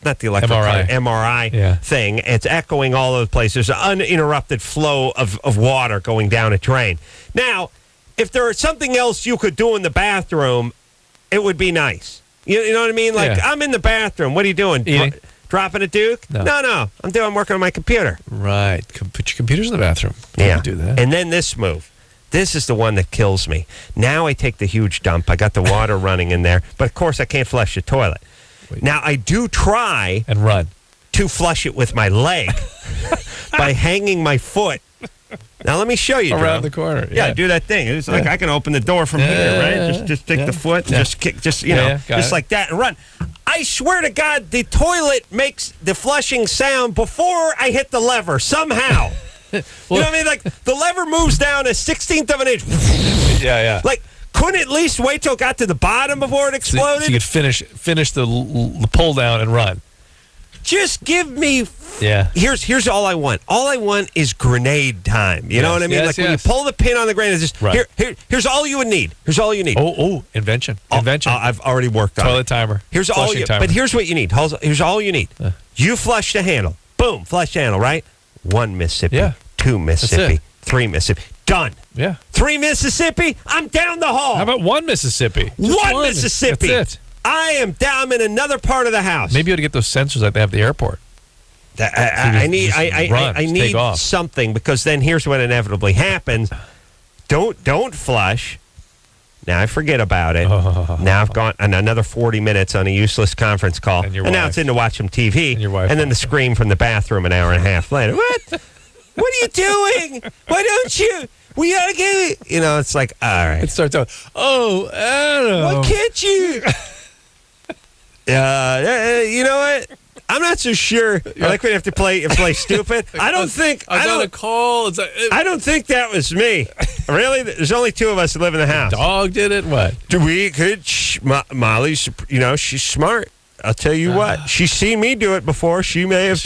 not the electrical MRI thing. It's echoing all over the place. There's an uninterrupted flow of water going down a drain. Now, if there was something else you could do in the bathroom, it would be nice. You know what I mean? Like, I'm in the bathroom. What are you doing? Eating. dropping a Duke? No. I'm working on my computer. Right. Put your computers in the bathroom. Yeah. You can do that. And then this move. This is the one that kills me. Now I take the huge dump. I got the water running in there. But, of course, I can't flush the toilet. Wait. Now, I do try and run to flush it with my leg by hanging my foot. Now, let me show you. Around Drew. the corner. Yeah, do that thing. It's like I can open the door from here, right? Just take the foot and just kick, just like that and run. I swear to God, the toilet makes the flushing sound before I hit the lever somehow. You know what I mean? Like, the lever moves down a 16th of an inch. Yeah. Like, couldn't at least wait till it got to the bottom before it exploded? So you could finish the pull down and run. Just give me... Yeah. Here's all I want. All I want is grenade time. You know what I mean? When you pull the pin on the grenade, it's just... Here's all you would need. Here's all you need. Oh, invention. I've already worked on Toilet it. timer. Here's all you... timer. But here's what you need. Here's all you need. You flush the handle. Boom. Flush the handle, right? 1 Mississippi. Yeah. 2 Mississippi. 3 Mississippi. Done. Yeah. 3 Mississippi. I'm down the hall. How about 1 Mississippi? One Mississippi. That's it. I am down in another part of the house. Maybe you ought to get those sensors like they have at the airport. I need something, because then here's what inevitably happens. Don't flush. Now I forget about it. Now I've gone another 40 minutes on a useless conference call. And now it's into watch some TV. And then the scream from the bathroom an hour and a half later. What? What are you doing? Why don't you? We gotta get it. You know, it's like, all right. It starts out, Adam. Why can't you? You know what? I'm not so sure. I like when you have to play stupid. I don't think. I got a call. I don't think that was me. Really? There's only 2 of us who live in the house. Dog did it? What? Molly's, she's smart. I'll tell you what. She's seen me do it before. She may have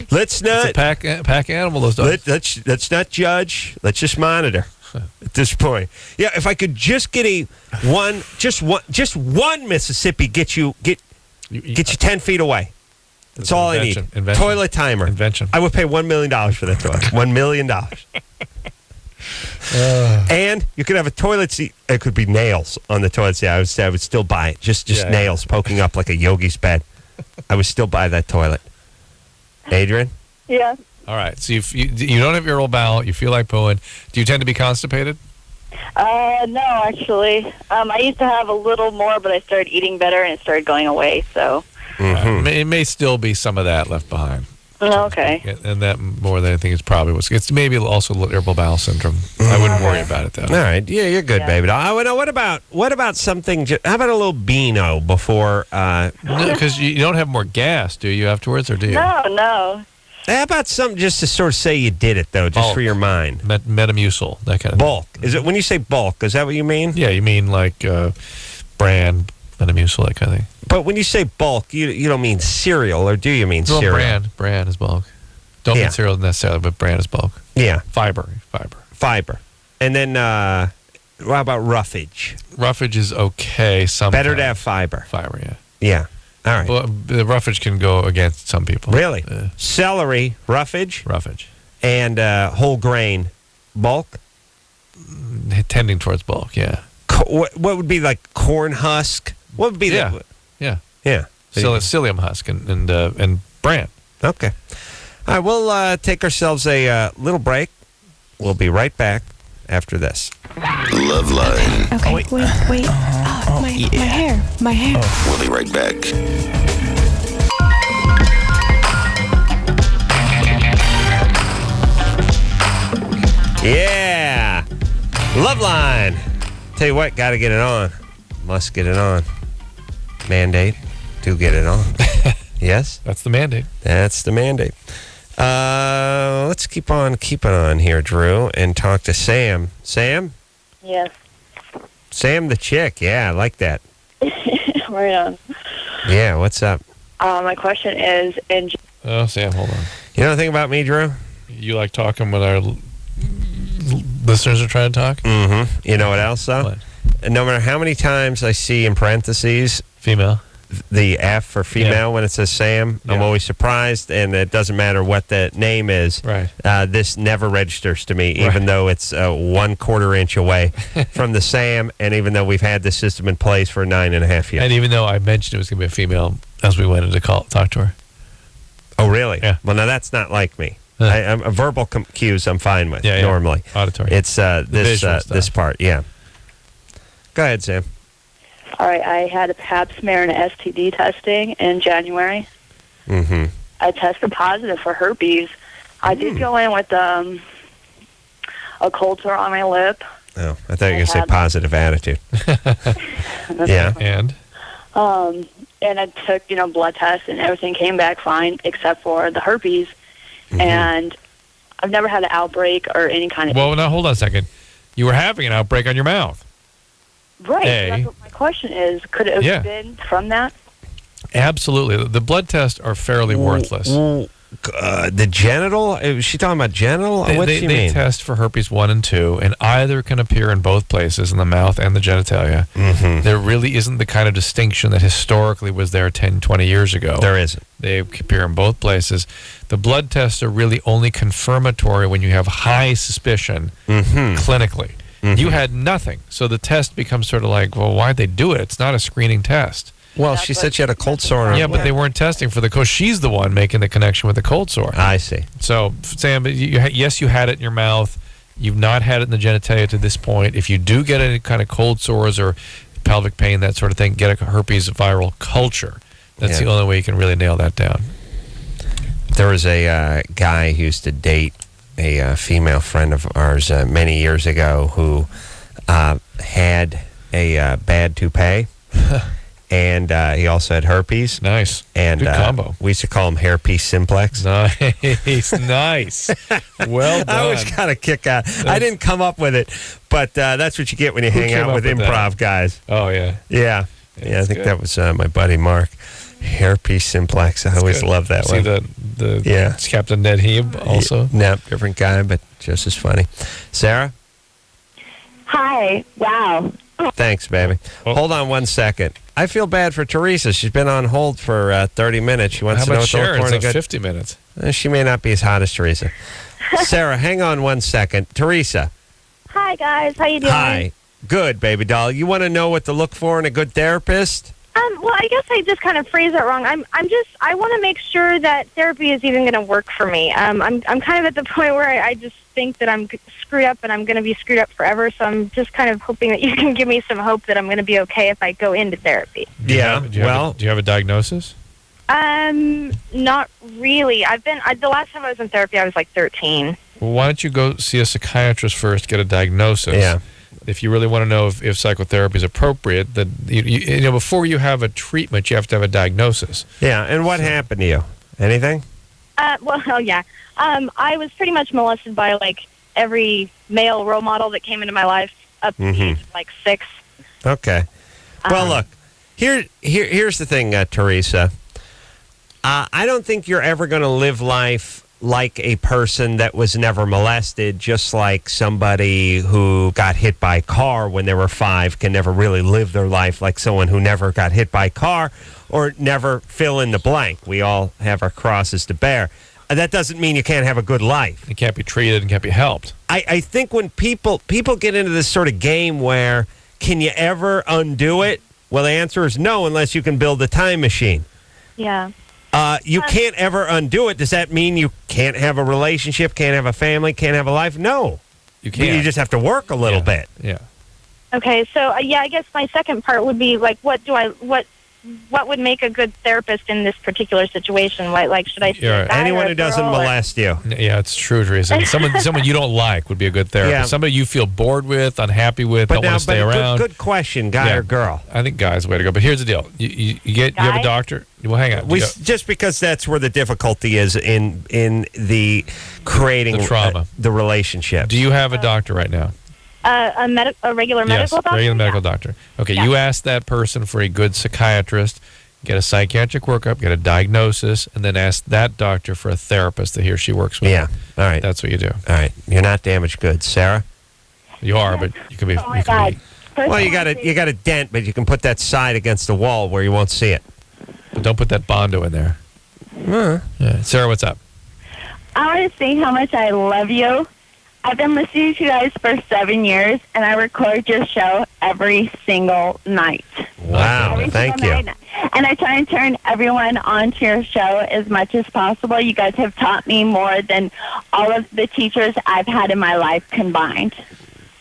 let's not. It's a pack animal, those dogs. Let's not judge. Let's just monitor at this point. Yeah, if I could just get one Mississippi get you 10 feet away. That's all I need. Toilet timer. Invention. I would pay $1 million for that toilet. $1 million. And you could have a toilet seat. It could be nails on the toilet seat. I would still buy it. Just nails poking up like a yogi's bed. I would still buy that toilet. Adrian? Yeah. All right. So you don't have irritable bowel. You feel like pooing. Do you tend to be constipated? No, actually. I used to have a little more, but I started eating better and it started going away, so... It may still be some of that left behind. Okay. And that more than anything is probably it's maybe also irritable bowel syndrome. I wouldn't worry about it though. All right. Yeah, you're good, baby. What about something? How about a little Beano before? No, because you don't have more gas, do you, afterwards, or do you? No. How about something just to sort of say you did it though, just for your mind? Metamucil, that kind of bulk. Is it when you say bulk? Is that what you mean? Yeah, you mean like brand Metamucil, that kind of thing. But when you say bulk, you don't mean cereal, or do you mean cereal? Brand is bulk. Don't mean cereal necessarily, but brand is bulk. Yeah. Fiber. And then, what about roughage? Roughage is okay sometimes. Better to have fiber. Fiber, yeah. Yeah. All right. Well, the roughage can go against some people. Really? Celery, roughage. And whole grain, bulk? Tending towards bulk, yeah. What would be like corn husk? What would be that? Yeah. Psyllium husk and bran. Okay. All right, we'll take ourselves a little break. We'll be right back after this. LoveLine. Okay, wait. My hair. We'll be right back. Yeah. LoveLine. Tell you what, got to get it on. Must get it on. Mandate to get it on. Yes? That's the mandate. That's the mandate. Let's keep on keeping on here, Drew, and talk to Sam. Sam? Yes. Sam the chick. Yeah, I like that. Right on. Yeah, what's up? My question is... Sam, hold on. You know the thing about me, Drew? You like talking when our listeners are trying to talk? Mm-hmm. You know what else, though? What? No matter how many times I see in parentheses... Female. The F for female when it says Sam, I'm always surprised, and it doesn't matter what the name is. Right. This never registers to me, even though it's 1/4 inch away from the Sam, and even though we've had this system in place for 9.5 years. And even though I mentioned it was going to be a female as we went in to talk to her. Oh, really? Yeah. Well, now that's not like me. I'm verbal cues I'm fine with normally. Auditory. It's this part. Yeah. Go ahead, Sam. All right, I had a pap smear and a STD testing in January. Mm-hmm. I tested positive for herpes. I did go in with a cold sore on my lip. Oh, I thought you were going to say positive attitude. Yeah. And I took, blood tests and everything came back fine except for the herpes. Mm-hmm. And I've never had an outbreak or any kind of... Well, now, hold on a second. You were having an outbreak on your mouth. Right. That's what my question is. Could it have been from that? Absolutely. The blood tests are fairly worthless. The genital? Is she talking about genital? What do you mean? They test for herpes 1 and 2, and either can appear in both places, in the mouth and the genitalia. Mm-hmm. There really isn't the kind of distinction that historically was there 10, 20 years ago. There isn't. They appear in both places. The blood tests are really only confirmatory when you have high suspicion clinically. Mm-hmm. You had nothing, so the test becomes sort of like, well, why'd they do it? It's not a screening test. Well, she said she had a cold sore. Yeah, but they weren't testing for the cold. She's the one making the connection with the cold sore. I see. So, Sam, yes, you had it in your mouth. You've not had it in the genitalia to this point. If you do get any kind of cold sores or pelvic pain, that sort of thing, get a herpes viral culture. That's the only way you can really nail that down. There was a guy who used to date a female friend of ours many years ago who had a bad toupee. And he also had herpes. Nice. And good combo. We used to call him hairpiece simplex. Nice. Nice. Well done. I always got a kick out. I didn't come up with it, but that's what you get when you hang out with improv guys. Oh, yeah. Yeah. I think that was my buddy Mark. Hairpiece simplex. I always love that one. See it's Captain Ned Heeb also? No, different guy, but just as funny. Sarah? Hi. Wow. Thanks, baby. Hold on 1 second. I feel bad for Teresa. She's been on hold for 30 minutes. She wants to know what the Sharon? morning It's 50 minutes. She may not be as hot as Teresa. Sarah, hang on 1 second. Teresa. Hi, guys. How you doing? Hi. Good, baby doll. You want to know what to look for in a good therapist? Well, I guess I just kind of phrased it wrong. I want to make sure that therapy is even going to work for me. I'm kind of at the point where I just think that I'm screwed up and I'm going to be screwed up forever. So I'm just kind of hoping that you can give me some hope that I'm going to be okay if I go into therapy. Do you have a diagnosis? Not really. The last time I was in therapy, I was like 13. Well, why don't you go see a psychiatrist first, get a diagnosis? Yeah. If you really want to know if psychotherapy is appropriate, that before you have a treatment, you have to have a diagnosis. Yeah, and what happened to you? Anything? Yeah. I was pretty much molested by like every male role model that came into my life up to the age of like 6. Okay. Well, look, here's the thing, Teresa. I don't think you're ever going to live life like a person that was never molested, just like somebody who got hit by a car when they were 5 can never really live their life like someone who never got hit by a car, or never fill in the blank. We all have our crosses to bear. That doesn't mean you can't have a good life. It can't be treated and can't be helped. I think when people get into this sort of game where can you ever undo it? Well, the answer is no, unless you can build a time machine. Yeah. You can't ever undo it. Does that mean you can't have a relationship, can't have a family, can't have a life? No. You can't. You just have to work a little bit. Yeah. Okay, so I guess my second part would be like, what would make a good therapist in this particular situation? Like, should I see a guy anyone or a who doesn't girl, molest you? Yeah, it's true, Teresa. Someone you don't like would be a good therapist. Yeah. Somebody you feel bored with, unhappy with, don't want to stay around. Good question, guy or girl? I think guy's the way to go. But here's the deal: you have a doctor. Well, hang on. Just because that's where the difficulty is in the creating the trauma, the relationship. Do you have a doctor right now? A regular medical doctor? Regular medical doctor. Okay, you ask that person for a good psychiatrist, get a psychiatric workup, get a diagnosis, and then ask that doctor for a therapist that he or she works with. Yeah, all right. That's what you do. All right. You're not damaged goods, Sarah? You are, but you can be. Oh, my God. Well, you got a dent, but you can put that side against the wall where you won't see it. But don't put that Bondo in there. Yeah. Sarah, what's up? I want to say how much I love you. I've been listening to you guys for 7 years, and I record your show every single night. Wow, thank you. And I try and turn everyone onto your show as much as possible. You guys have taught me more than all of the teachers I've had in my life combined.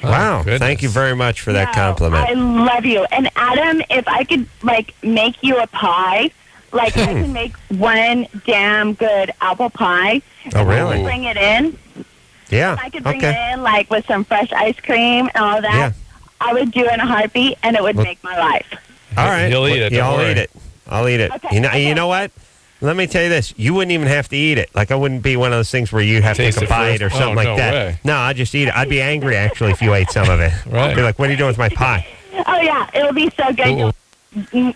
Wow. Thank you very much for that compliment. I love you. And Adam, if I could, make you a pie, I can make one damn good apple pie. Oh, really? I could bring it in. Yeah. I could bring it in, with some fresh ice cream and all that. Yeah. I would do it in a heartbeat, and it would make my life. All right. He'll eat it. Yeah, Don't I'll worry. eat it. I'll eat it. Okay, You know what? Let me tell you this. You wouldn't even have to eat it. I wouldn't be one of those things where you have to Taste take a it bite first? or something Oh, like no that. way. No, I'd just eat it. I'd be angry, actually, if you ate some of it. Right. Be like, what are you doing with my pie? Oh, yeah. It'll be so good.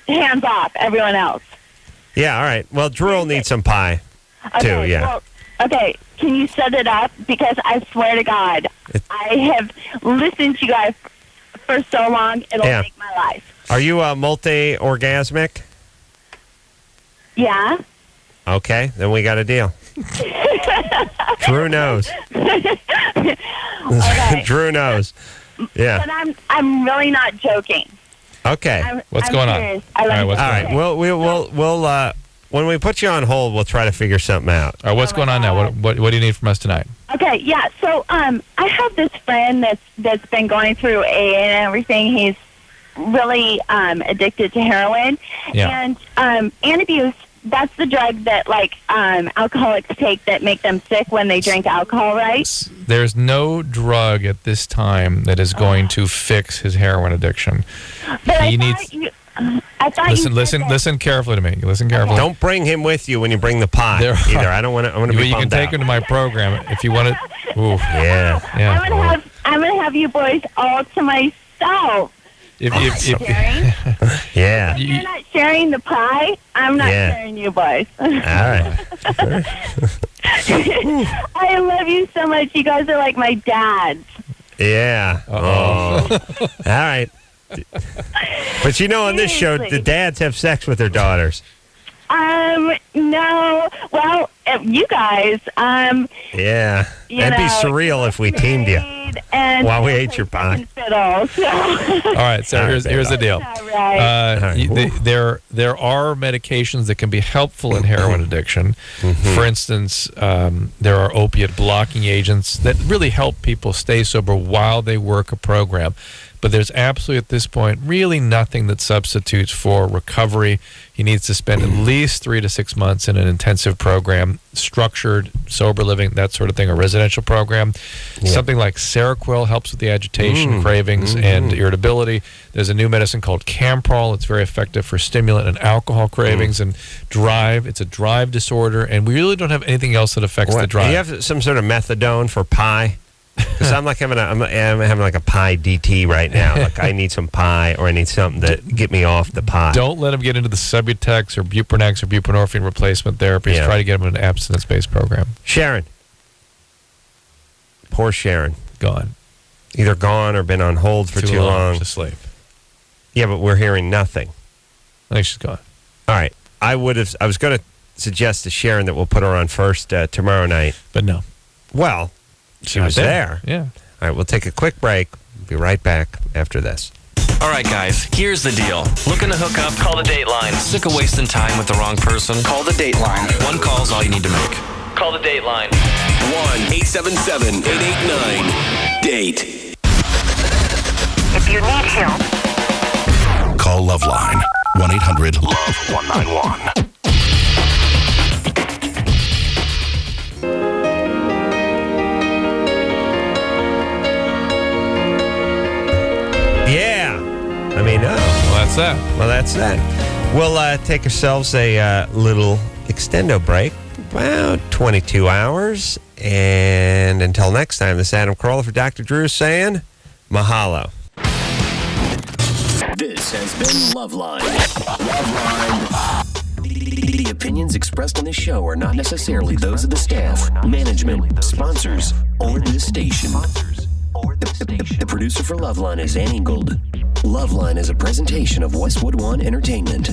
Hands off, everyone else. Yeah, all right. Well, Drew will need some pie, too, yeah. Well, okay, can you set it up? Because I swear to God, I have listened to you guys for so long, it'll make my life. Are you multi-orgasmic? Yeah. Okay, then we got a deal. Drew knows. Okay. Drew knows. Yeah. But I'm really not joking. Okay. What's I'm going serious. on? I love All right. We'll when we put you on hold, we'll try to figure something out. All right, what's going on now? What do you need from us tonight? Okay, yeah. So I have this friend that's been going through AA and everything. He's really addicted to heroin. Yeah. And antabuse, that's the drug that alcoholics take that make them sick when they drink alcohol, right? There's no drug at this time that is going to fix his heroin addiction. But He needs. I thought Listen carefully to me. Listen carefully. Don't bring him with you when you bring the pie either. I don't want to. I want to be You can bummed take out. him to my program if you want to. Ooh. Yeah. I'm gonna have you boys all to myself. If Sharing? Yeah. You're not sharing the pie. I'm not Yeah. sharing you boys. All right. I love you so much. You guys are like my dads. Yeah. Oh. All right. But on this show, the dads have sex with their daughters. No. Well, you guys, Yeah. That'd be surreal if we teamed you and while we ate your pie. fiddles. All right, so here's the deal. Right. There are medications that can be helpful in heroin addiction. For instance, there are opiate blocking agents that really help people stay sober while they work a program. But there's absolutely, at this point, really nothing that substitutes for recovery. He needs to spend at least 3 to 6 months in an intensive program, structured, sober living, that sort of thing, a residential program. Yeah. Something like Seroquel helps with the agitation, cravings, and irritability. There's a new medicine called Camprol. It's very effective for stimulant and alcohol cravings and drive. It's a drive disorder, and we really don't have anything else that affects the drive. Do you have some sort of methadone for pie? Because I'm having a pie DT right now. I need some pie, or I need something to get me off the pie. Don't let him get into the Subutex or Buprenex or buprenorphine replacement therapies. Yeah. Try to get him in an abstinence-based program. Sharon. Poor Sharon. Gone. Either gone or been on hold for too long. To sleep. Yeah, but we're hearing nothing. I think she's gone. All right. I was going to suggest to Sharon that we'll put her on first tomorrow night. But no. Well, she was there. Yeah. All right, we'll take a quick break. Be right back after this. All right, guys, here's the deal. Looking to hook up? Call the Dateline. Sick of wasting time with the wrong person? Call the Dateline. One call's all you need to make. Call the Dateline. 1-877-889-DATE. If you need help, Call LoveLine. 1-800-LOVE-191. Yeah. I mean, Well, that's that. Well, that's that. We'll take ourselves a little extendo break, about 22 hours. And until next time, this is Adam Carolla for Dr. Drew saying mahalo. This has been LoveLine. LoveLine. The opinions expressed on this show are not necessarily those of the staff, management, sponsors, or the station. The producer for LoveLine is Annie Gold. LoveLine is a presentation of Westwood One Entertainment.